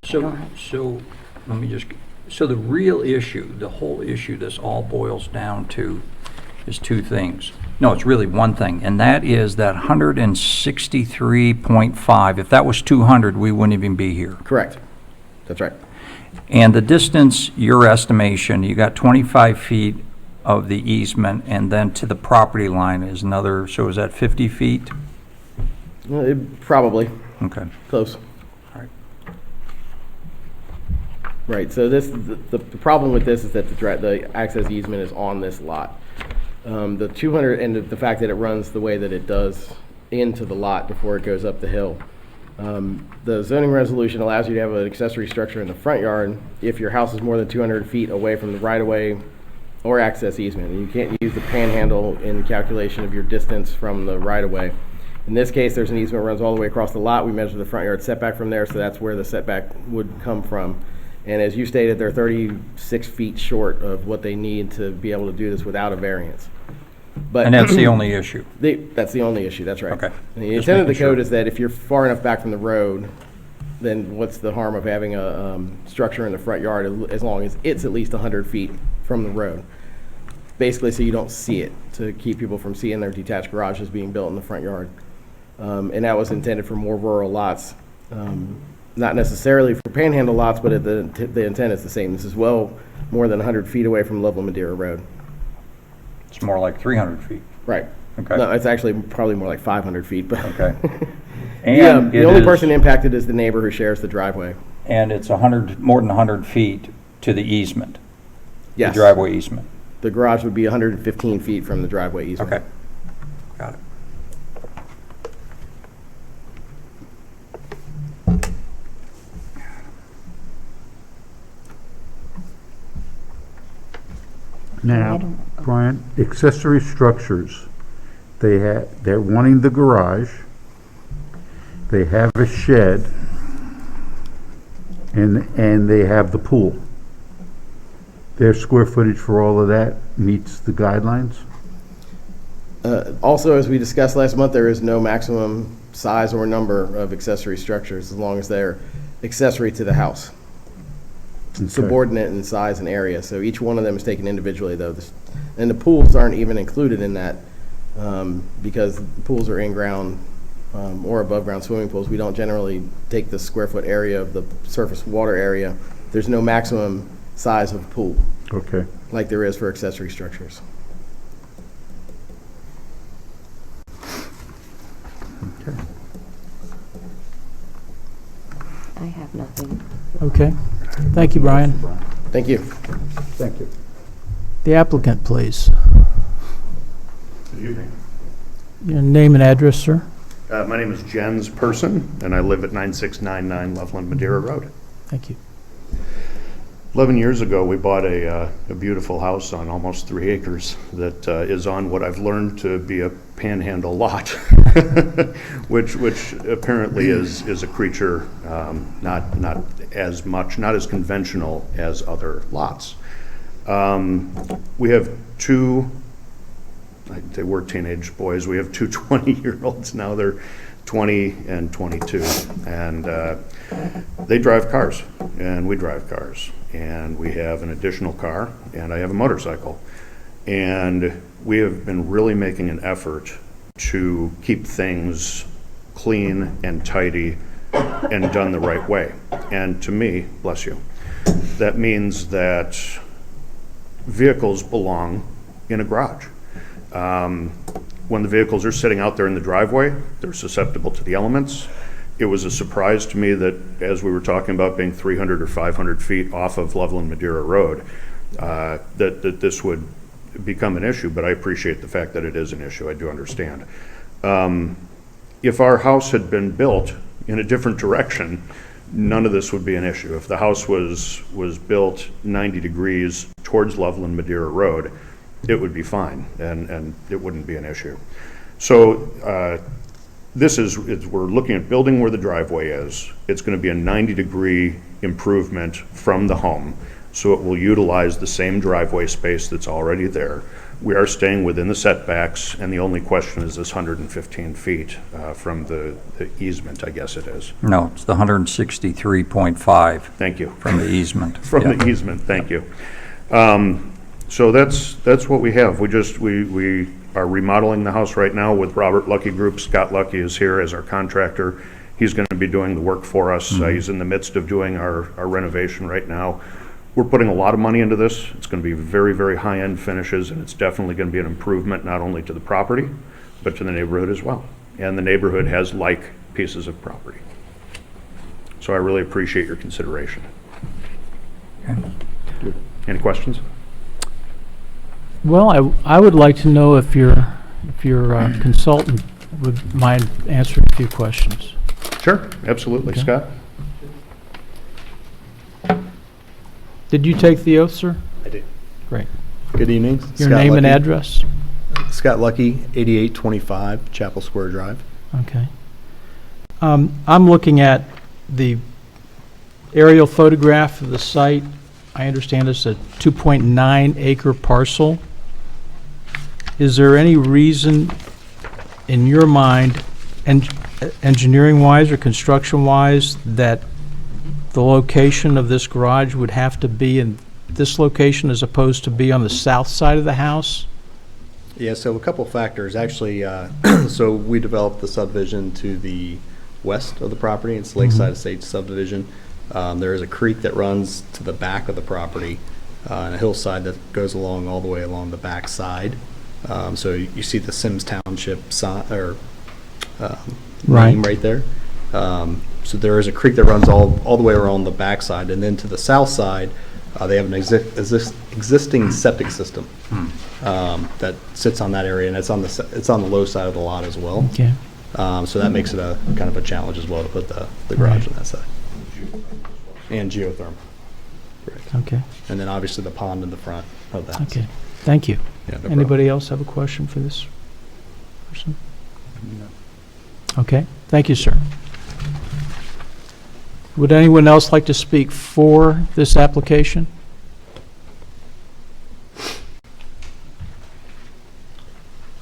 So let me just, so the real issue, the whole issue, this all boils down to is two things. No, it's really one thing, and that is that 163.5. If that was 200, we wouldn't even be here. Correct. That's right. And the distance, your estimation, you got 25 feet of the easement, and then to the property line is another, so is that 50 feet? Probably. Okay. Close. All right. Right, so the problem with this is that the access easement is on this lot. The 200, and the fact that it runs the way that it does into the lot before it goes up the hill. The zoning resolution allows you to have an accessory structure in the front yard if your house is more than 200 feet away from the right-of-way or access easement. And you can't use the panhandle in calculation of your distance from the right-of-way. In this case, there's an easement that runs all the way across the lot. We measure the front yard setback from there, so that's where the setback would come from. And as you stated, they're 36 feet short of what they need to be able to do this without a variance. But And that's the only issue. That's the only issue, that's right. Okay. And the Just intent of the making sure. code is that if you're far enough back from the road, then what's the harm of having a structure in the front yard as long as it's at least 100 feet from the road? Basically, so you don't see it, to keep people from seeing their detached garages being built in the front yard. And that was intended for more rural lots, not necessarily for panhandle lots, but the intent is the same. This is well more than 100 feet away from Loveland Madeira Road. It's more like 300 feet. Right. Okay. No, it's actually probably more like 500 feet, but. Okay. Yeah, And the it only is- person impacted is the neighbor who shares the driveway. And it's 100, more than 100 feet to the easement, the Yes. driveway easement. The garage would be 115 feet from the driveway easement. Okay. Got it. Now, Brian, accessory structures, they're wanting the garage, they have a shed, and they have the pool. Their square footage for all of that meets the guidelines? Also, as we discussed last month, there is no maximum size or number of accessory structures as long as they're accessory to the house. Subordinate in size and area, so each one of them is taken individually, though. And the pools aren't even included in that because the pools are in-ground or above-ground swimming pools. We don't generally take the square foot area of the surface water area. There's no maximum size of pool Okay. like there is for accessory structures. I have nothing. Okay. Thank you, Brian. Thank you. Thank you. The applicant, please. Good evening. Your name and address, sir? My name is Jens Person, and I live at 9699 Loveland Madeira Road. Thank you. 11 years ago, we bought a beautiful house on almost 3 acres that is on what I've learned to be a panhandle lot, which apparently is a creature not as conventional as other lots. We have two, they were teenage boys. We have two 20-year-olds now. They're 20 and 22, and they drive cars, and we drive cars, and we have an additional car, and I have a motorcycle, and we have been really making an effort to keep things clean and tidy and done the right way. And to me, bless you, that means that vehicles belong in a garage. When the vehicles are sitting out there in the driveway, they're susceptible to the elements. It was a surprise to me that as we were talking about being 300 or 500 feet off of Loveland Madeira Road, that this would become an issue, but I appreciate the fact that it is an issue. I do understand. If our house had been built in a different direction, none of this would be an issue. If the house was built 90 degrees towards Loveland Madeira Road, it would be fine, and it wouldn't be an issue. So we're looking at building where the driveway is. It's going to be a 90-degree improvement from the home, so it will utilize the same driveway space that's already there. We are staying within the setbacks, and the only question is this 115 feet from the easement, I guess it is. No, it's the 163.5 Thank you. from the easement. From Yeah. the easement, thank you. So that's what we have. We are remodeling the house right now with Robert Lucky Group. Scott Lucky is here as our contractor. He's going to be doing the work for us. He's in the midst of doing our renovation right now. We're putting a lot of money into this. It's going to be very, very high-end finishes, and it's definitely going to be an improvement not only to the property, but to the neighborhood as well. And the neighborhood has like pieces of property. So I really appreciate your consideration. Any questions? Well, I would like to know if your consultant would mind answering a few questions. Sure, absolutely. Okay. Scott? Did you take the oath, sir? I did. Great. Good evening. Your Scott name and Lucky. address? Scott Lucky, 8825 Chapel Square Drive. Okay. I'm looking at the aerial photograph of the site. I understand it's a 2.9 acre parcel. Is there any reason in your mind, engineering-wise or construction-wise, that the location of this garage would have to be in this location as opposed to be on the south side of the house? Yeah, so a couple factors. Actually, so we developed the subdivision to the west of the property. It's Lakeside Estates subdivision. There is a creek that runs to the back of the property and a hillside that goes along all the way along the back side. So you see the Symmes Township name right there. So there is a creek that runs all the way around the backside, and then to the south side, they have an existing septic system that sits on that area, and it's on the low side of the lot as well. Okay. So that makes it a kind of a challenge as well to put the garage on that side. And geothermal. Correct. Okay. And then obviously the pond in the front of the house. Okay. Thank you. Yeah, no problem. Anybody else have a question for this person? Okay, thank you, sir. Would anyone else like to speak for this application?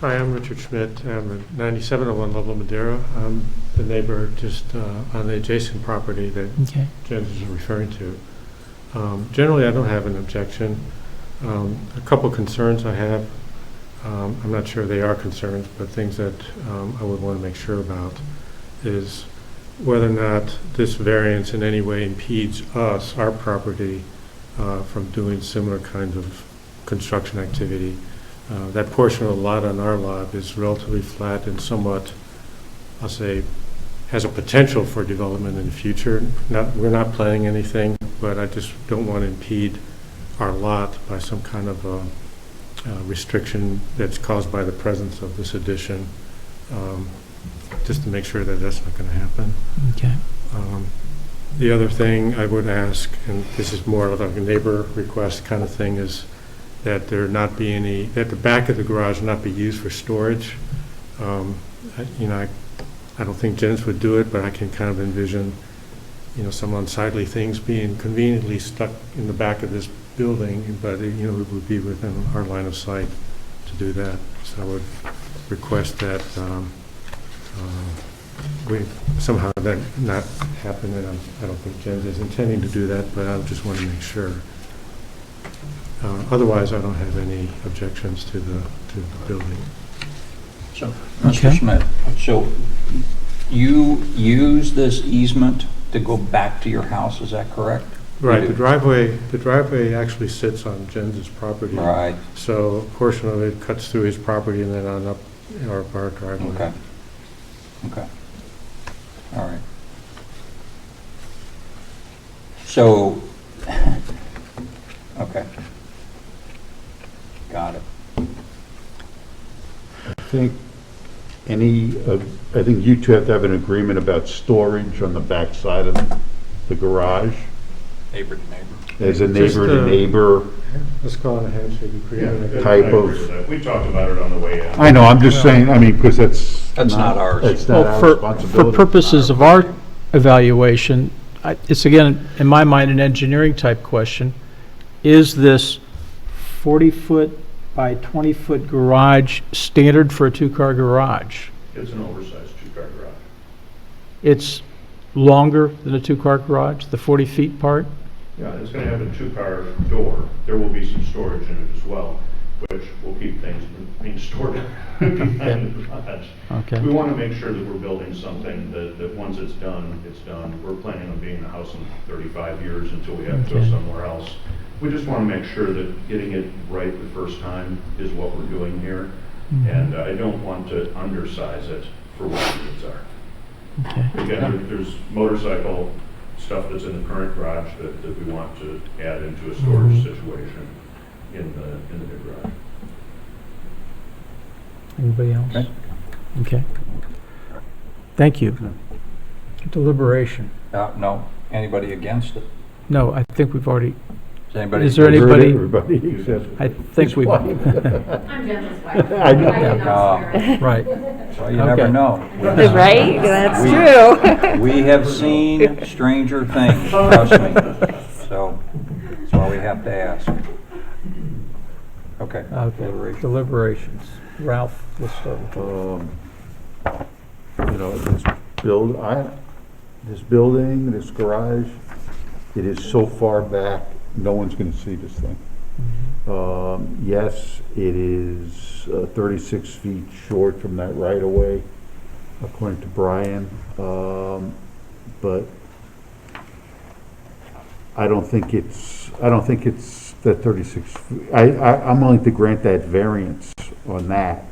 Hi, I'm Richard Schmidt. I'm at 9701 Lovell Madera. I'm the neighbor just on the adjacent property that Okay. Jens is referring to. Generally, I don't have an objection. A couple concerns I have. I'm not sure they are concerns, but things that I would want to make sure about is whether or not this variance in any way impedes us, our property, from doing similar kinds of construction activity. That portion of the lot on our lot is relatively flat and somewhat, I'll say, has a potential for development in the future. We're not planning anything, but I just don't want to impede our lot by some kind of restriction that's caused by the presence of this addition, just to make sure that that's not going to happen. Okay. The other thing I would ask, and this is more of a neighbor request kind of thing, is that there not be any, that the back of the garage not be used for storage. I don't think Jens would do it, but I can kind of envision, some unsightly things being conveniently stuck in the back of this building, but, it would be within our line of sight to do that. So I would request that we somehow that not happen, and I don't think Jens is intending to do that, but I just want to make sure. Otherwise, I don't have any objections to the building. So, Okay. Mr. Schmidt, so you use this easement to go back to your house, is that correct? Right, You the do. driveway actually sits on Jens's property. Right, So a portion of it cuts through his property and then on up our driveway. okay. Okay. All right. So, okay. Got it. I think you two have to have an agreement about storage on the back side of the garage. Neighbor to neighbor. As a Just, neighbor to neighbor Let's call it a handshake agreement. type of. We talked about it on the way in. I know, I'm just saying, because That's not ours. It's not our For responsibility. purposes of our evaluation, it's again, in my mind, an engineering type question. Is this 40-foot by 20-foot garage standard for a two-car garage? It's an oversized two-car garage. It's longer than a two-car garage, the 40 feet part? Yeah, it's going to have a two-car door. There will be some storage in it as well, which will keep things being stored behind the garage. Okay. We want to make sure that we're building something that once it's done, it's done. We're planning on being in the house in 35 years until we have to go Okay. somewhere else. We just want to make sure that getting it right the first time is what we're doing here. And I don't want to undersize it for what the needs are. Okay. Again, there's motorcycle stuff that's in the current garage that we want to add into a storage situation in the new garage. Anybody else? Okay. Okay. Thank you. Deliberation. No, anybody against it? No, I think we've already, Is anybody? is there anybody? Everybody except I think we, I'm Jen's wife. I know. did not swear in. right. Well, you never Okay. know. Right? That's We- true. We have seen stranger things, trust me. So that's why we have to ask. Okay. Okay, Deliberation. deliberations. Ralph, let's start with you. You know, this building, this garage, it is so far back, no one's gonna see this thing. Yes, it is 36 feet short from that right of way, according to Brian, but I don't think it's that 36. I'm willing to grant that variance on that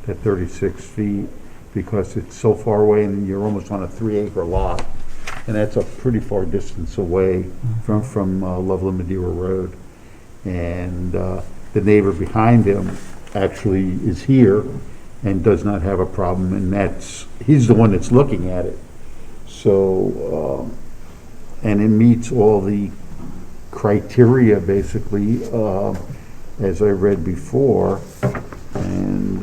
36 feet, because it's so far away and you're almost on a 3-acre lot. And that's a pretty far distance away from Loveland Madeira Road. And the neighbor behind him actually is here and does not have a problem, and he's the one that's looking at it. So, and it meets all the criteria, basically, as I read before. And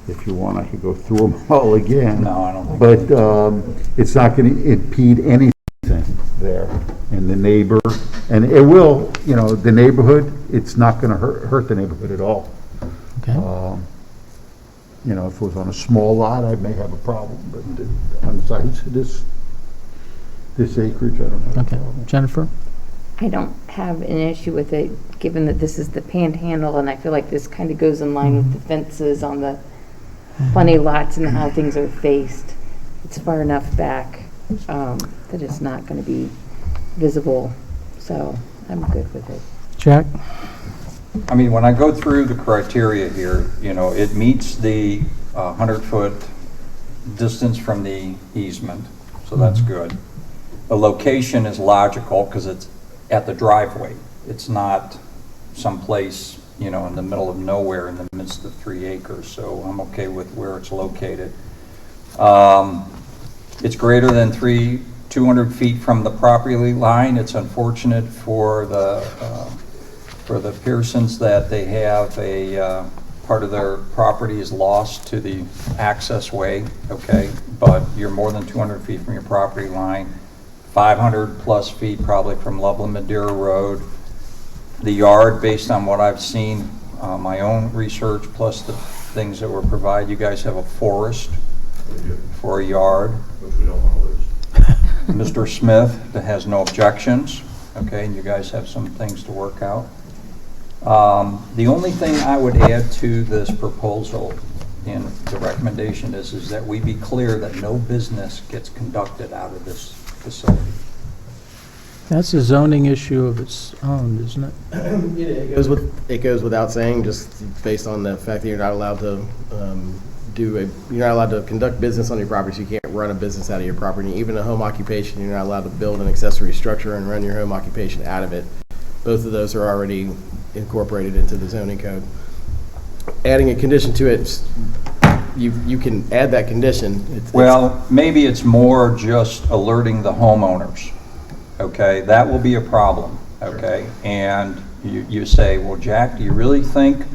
if you want, I could go through them all again. No, I don't think. But it's not going to impede anything there. And the neighbor, and it will, the neighborhood, it's not going to hurt the neighborhood at all. Okay. If it was on a small lot, I may have a problem, but on the size of this acreage, I don't have a Okay. problem. Jennifer? I don't have an issue with it, given that this is the panhandle, and I feel like this kind of goes in line with the fences on the funny lots and how things are faced. It's far enough back that it's not going to be visible, so I'm good with it. Jack? I mean, when I go through the criteria here, it meets the 100-foot distance from the easement, so that's good. The location is logical because it's at the driveway. It's not someplace, in the middle of nowhere in the midst of 3 acres, so I'm okay with where it's located. It's greater than 200 feet from the property line. It's unfortunate for the Pearsons that they have a part of their property is lost to the access way, okay? But you're more than 200 feet from your property line, 500 plus feet probably from Loveland Madeira Road. The yard, based on what I've seen, my own research plus the things that were provided, you guys have a forest for a yard. Which we don't want to lose. Mr. Smith that has no objections, okay, and you guys have some things to work out. The only thing I would add to this proposal in the recommendation is that we be clear that no business gets conducted out of this facility. That's a zoning issue of its own, isn't it? It goes without saying, just based on the fact that you're not allowed to you're not allowed to conduct business on your property, so you can't run a business out of your property. Even a home occupation, you're not allowed to build an accessory structure and run your home occupation out of it. Both of those are already incorporated into the zoning code. Adding a condition to it, you can add that condition. Well, maybe it's more just alerting the homeowners, okay? That will be a problem, okay? And you say, well, Jack, do you really think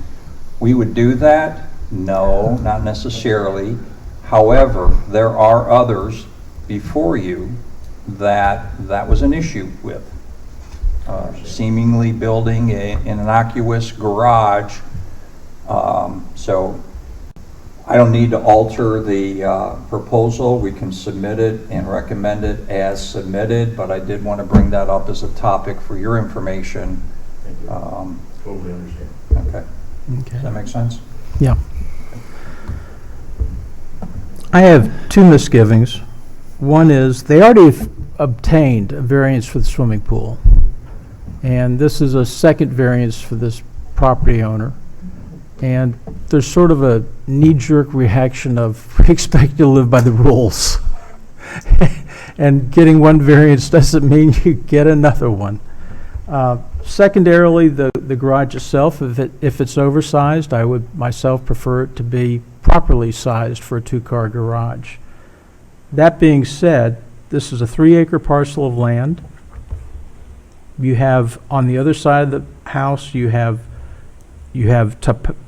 we would do that? No, not necessarily. However, there are others before you that was an issue with. Seemingly building an innocuous garage. So I don't need to alter the proposal. We can submit it and recommend it as submitted, but I did want to bring that up as a topic for your information. Thank you. Totally understand. Okay. Does that make sense? Yeah. I have two misgivings. One is they already obtained a variance for the swimming pool. And this is a second variance for this property owner. And there's sort of a knee-jerk reaction of we expect you to live by the rules. And getting one variance doesn't mean you get another one. Secondarily, the garage itself, if it's oversized, I would myself prefer it to be properly sized for a two-car garage. That being said, this is a 3-acre parcel of land. You have, on the other side of the house, you have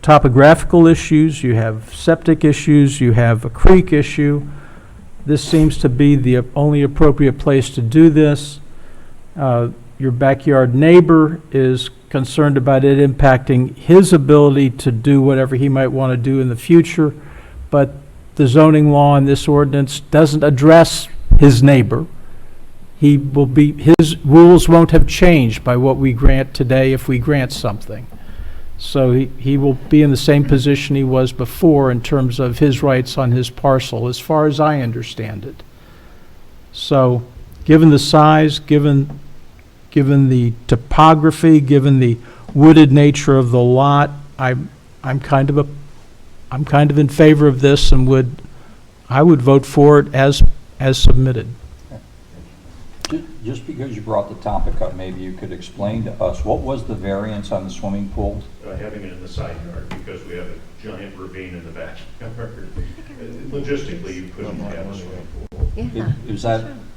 topographical issues, you have septic issues, you have a creek issue. This seems to be the only appropriate place to do this. Your backyard neighbor is concerned about it impacting his ability to do whatever he might want to do in the future, but the zoning law in this ordinance doesn't address his neighbor. His rules won't have changed by what we grant today if we grant something. So he will be in the same position he was before in terms of his rights on his parcel, as far as I understand it. So, given the size, given the topography, given the wooded nature of the lot, I'm kind of in favor of this, and I would vote for it as submitted. Just because you brought the topic up, maybe you could explain to us, what was the variance on the swimming pool? Having it in the side yard because we have a giant ravine in the backyard. Logistically, you couldn't have a swimming pool. Yeah.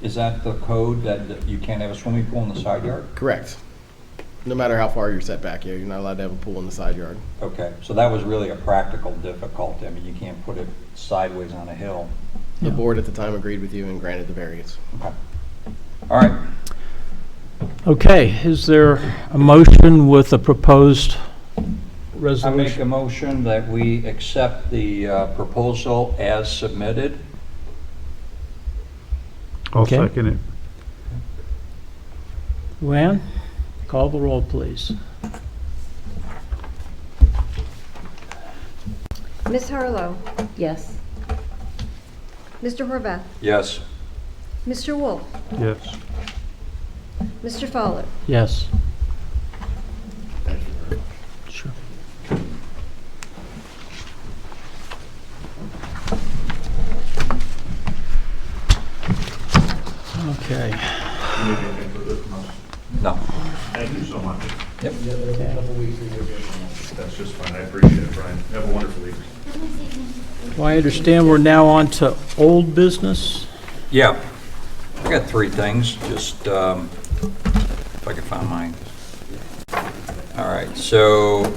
Is that the code that you can't have a swimming pool in the side yard? Correct. No matter how far you're set back here, you're not allowed to have a pool in the side yard. Okay, so that was really a practical difficulty. I mean, you can't put it sideways on a hill. The board at the time agreed with you and granted the variance. Okay. All right. Okay, is there a motion with a proposed I make a resolution? motion that we accept the proposal as submitted. I'll Okay. second it. Luann, call the roll, please. Ms. Harlow, Yes. Mr. Horvath, Yes. Mr. Wolf, Yes. Mr. Fowler. Yes. Sure. Okay. No. Thank you so much. Yep. That's just fine. I appreciate it, Brian. Have a wonderful evening. Well, I understand we're now on to old business. Yeah. I got 3 things, just if I can find mine. All right, so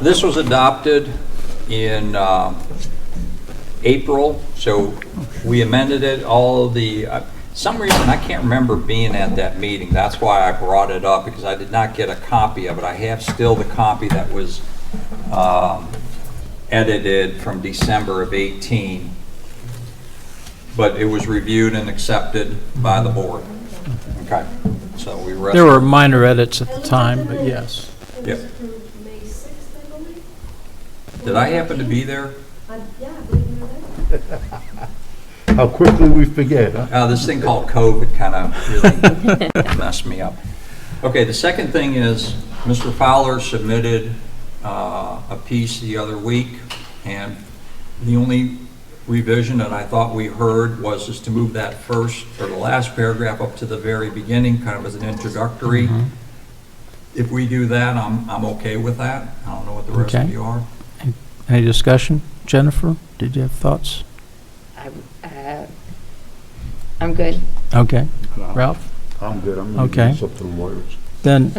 this was adopted in April, so we amended it, all of the, some reason I can't remember being at that meeting. That's why I brought it up, because I did not get a copy of it. I have still the copy that was edited from December of 18. But it was reviewed and accepted by the board. Okay, so we rest. There were minor edits at the time, but yes. Yep. Did I happen to be there? How quickly we forget, huh? This thing called COVID kind of really messed me up. Okay, the second thing is Mr. Fowler submitted a piece the other week, and the only revision that I thought we heard was just to move that first or the last paragraph up to the very beginning, kind of as an introductory. If we do that, I'm okay with that. I don't know what the rest Okay. of you are. Any discussion? Jennifer, did you have thoughts? I'm good. Okay. Ralph? I'm good. I'm Okay. gonna leave this up to the lawyers. Then,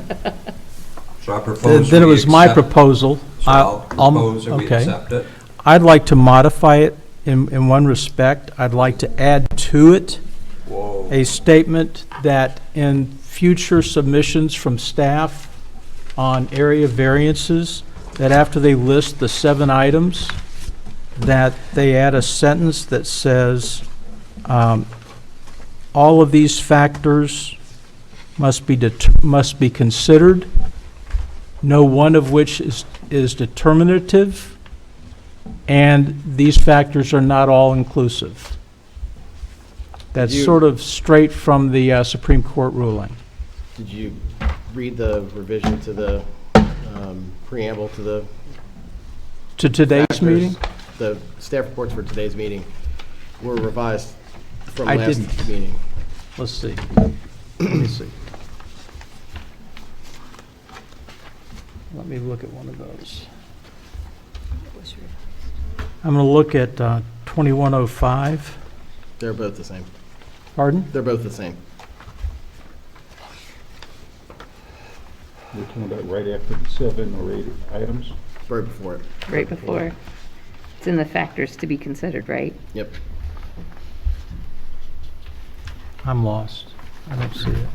So I propose then it we was my accept- proposal. So I'll propose that we okay. accept it. I'd like to modify it in one respect. I'd like to add to it Whoa. a statement that in future submissions from staff on area variances, that after they list the 7 items, that they add a sentence that says, all of these factors must be considered, no one of which is determinative, and these factors are not all inclusive. That's Did you- sort of straight from the Supreme Court ruling. Did you read the revision to the preamble to the To today's factors? meeting? The staff reports for today's meeting were revised from I last didn't. meeting. Let's see. Let me see. Let me look at one of those. I'm going to look at 2105. They're both the same. Pardon? They're both the same. We're talking about right after the 7 or 8 items. Right before it. Right before. It's in the factors to be considered, right? Yep. I'm lost. I don't see it.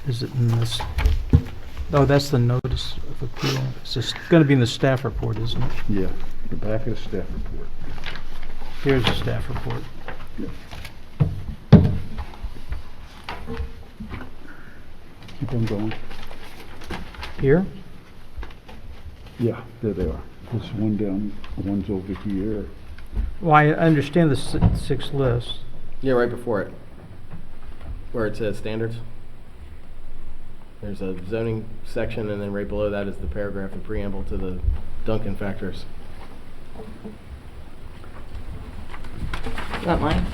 Is it in this? Oh, that's the notice of appeal. It's going to be in the staff report, isn't it? Yeah, the back of the staff report. Here's the staff report. Keep on going. Here? Yeah, there they are. There's one down, one's over here. Well, I understand the six lists. Yeah, right before it. Where it says standards. There's a zoning section, and then right below that is the paragraph and preamble to the Duncan factors. You want mine?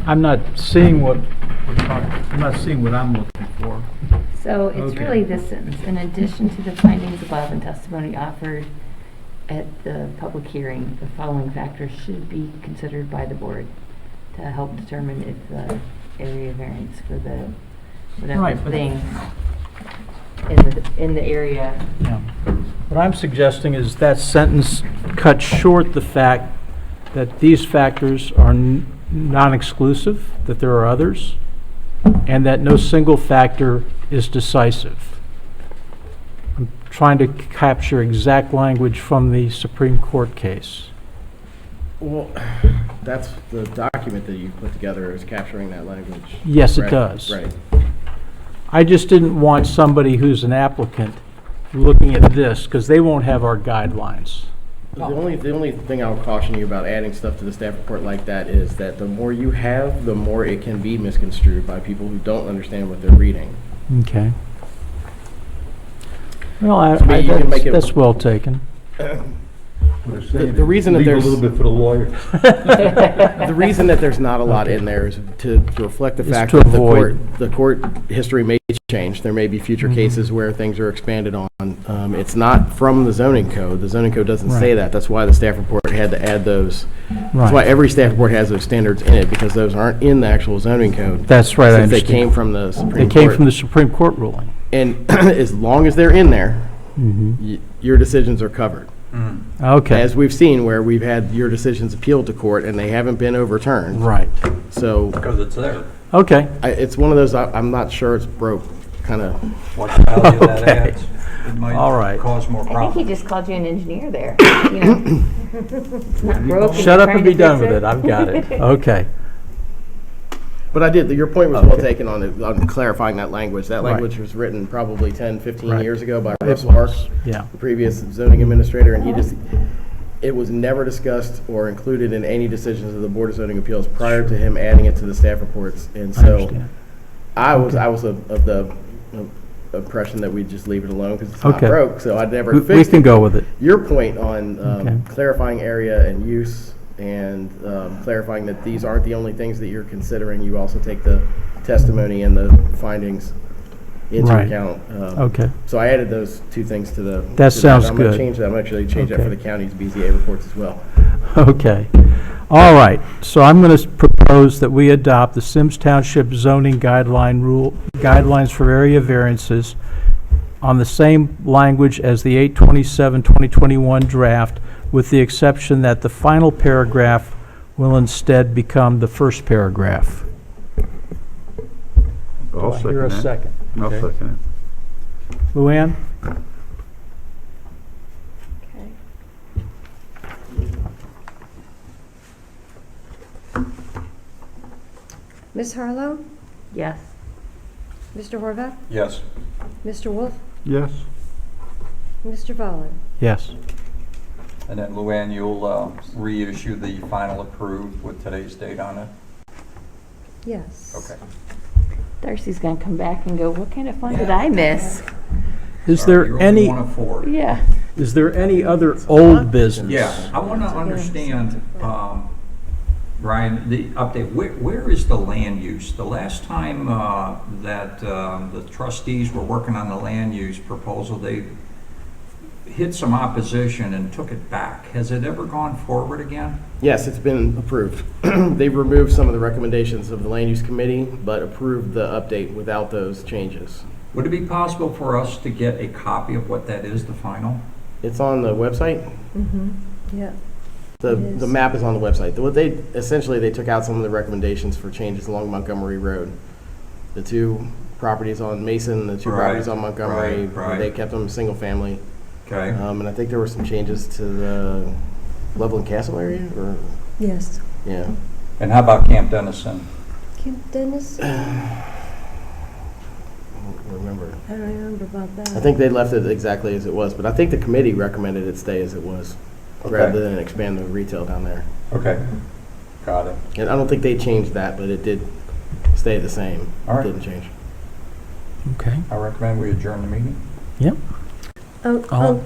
I'm not seeing what I'm not seeing what I'm looking for. So it's Okay. really this sentence. In addition to the findings above and testimony offered at the public hearing, the following factors should be considered by the board to help determine if the area variance for the whatever Right, but- thing in the area. Yeah. What I'm suggesting is that sentence cuts short the fact that these factors are non-exclusive, that there are others, and that no single factor is decisive. I'm trying to capture exact language from the Supreme Court case. Well, that's the document that you put together is capturing that language. Yes, it Right, does. Right. I just didn't want somebody who's an applicant looking at this, because they won't have our guidelines. The only thing I'll caution you about adding stuff to the staff report like that is that the more you have, the more it can be misconstrued by people who don't understand what they're reading. Okay. Well, To me, you can make it- that's well taken. The reason that Leave a there's little bit for the lawyer. the reason that there's not a lot in there is to reflect the Is fact to that avoid. the court history may change. There may be future cases where things are expanded on. It's not from the zoning code. The zoning code doesn't say Right. that. That's why the staff report had to add those. That's why Right. every staff report has those standards in it, because those aren't in the actual zoning code. That's right, I Since they understand. came from the Supreme Court. They came from the Supreme Court ruling. And as long as they're in there, your decisions are covered. Okay, As we've seen, where we've had your decisions appealed to court and they haven't been overturned. right. So Because it's there. Okay, it's one of those, I'm not sure it's broke, kind of. What value that Okay. adds. It might All right. cause more I think he problems. just called you an engineer there. You know? It's not broke. and shut you're up trying and to be done fix with it. I've got it. Okay. But I did, your point was well Okay. taken on clarifying that language. That Right. language was written probably 10, 15 Right. years ago by It Russ was, Parks, yeah. the previous zoning administrator, and it was never discussed or included in any decisions of the Board of Zoning Appeals prior to him adding it to the staff reports. And I so understand. I was of the impression that we'd just leave it alone because it's not Okay. broke, so I'd never We fixed can it. go with it. Your point on Okay. clarifying area and use and clarifying that these aren't the only things that you're considering, you also take the testimony and the findings into Right. account. Okay. So I added those two things to the. That to sounds I'm gonna good. change that. I'm actually change that Okay. for the county's BZA reports as well. Okay. All right. So I'm going to propose that we adopt the Symmes Township zoning guidelines for area variances on the same language as the 8/27/2021 draft, with the exception that the final paragraph will instead become the first paragraph. I'll Do I hear a second? I'll Okay. second Luann? Ms. Harlow? Yes. Mr. Horvath? Yes. Mr. Wolf? it. Yes. Mr. Fowler? Yes. And then Luann, you'll reissue the final approved with today's date on it? Yes. Okay. Darcy's gonna come back and go, what kind of fun did I miss? Is Sorry, there you're any, one of four. Yeah. is there any other old business? Yeah, I want to understand, Brian, the update, where is the land use? The last time that the trustees were working on the land use proposal, hit some opposition and took it back. Has it ever gone forward again? Yes, it's been approved. They've removed some of the recommendations of the land use committee, but approved the update without those changes. Would it be possible for us to get a copy of what that is, the final? It's on the website. Yeah. The It is. map is on the website. What they, essentially, they took out some of the recommendations for changes along Montgomery Road. The two properties on Mason, the two Right, properties on Montgomery, right. they kept them single family. Okay. And I think there were some changes to the Loveland Castle area, or, Yes. yeah. And how about Camp Dennison? Camp Dennis? I I don't remember. don't remember about that. I think they left it exactly as it was, but I think the committee recommended it stay as it was, rather than expand the retail down there. Okay. Got it. And I don't think they changed that, but it did stay the same. All right. It didn't change. Okay. I recommend we adjourn the meeting. Yep.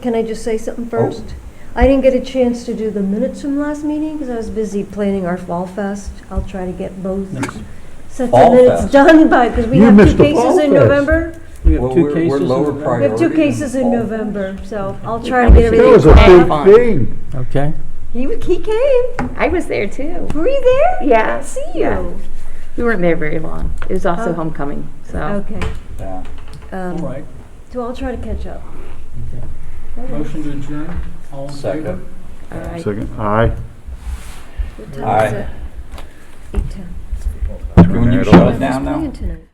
Can I just say something first? I didn't get a chance to do the minutes from last meeting because I was busy planning our Fall Fest. I'll try to get both sets Fall of minutes Fest. done because we You have missed two the Fall cases in Fest. November. We have Well, two we're cases. lower in- We priority. have two in cases in fall. November, so I'll try to get That That everything. was a Have big fun. thing. Okay. He came. I was there too. Were you there? Yeah. I didn't see you. Yeah. We weren't there very long. It was also Oh. homecoming, so. Okay. Yeah. All right. So I'll try to catch up. Okay. Motion to adjourn. All in favor? Second. All right. Second, aye. What time Aye. is it? 8:10. Can you shut it down now? Who's playing tonight?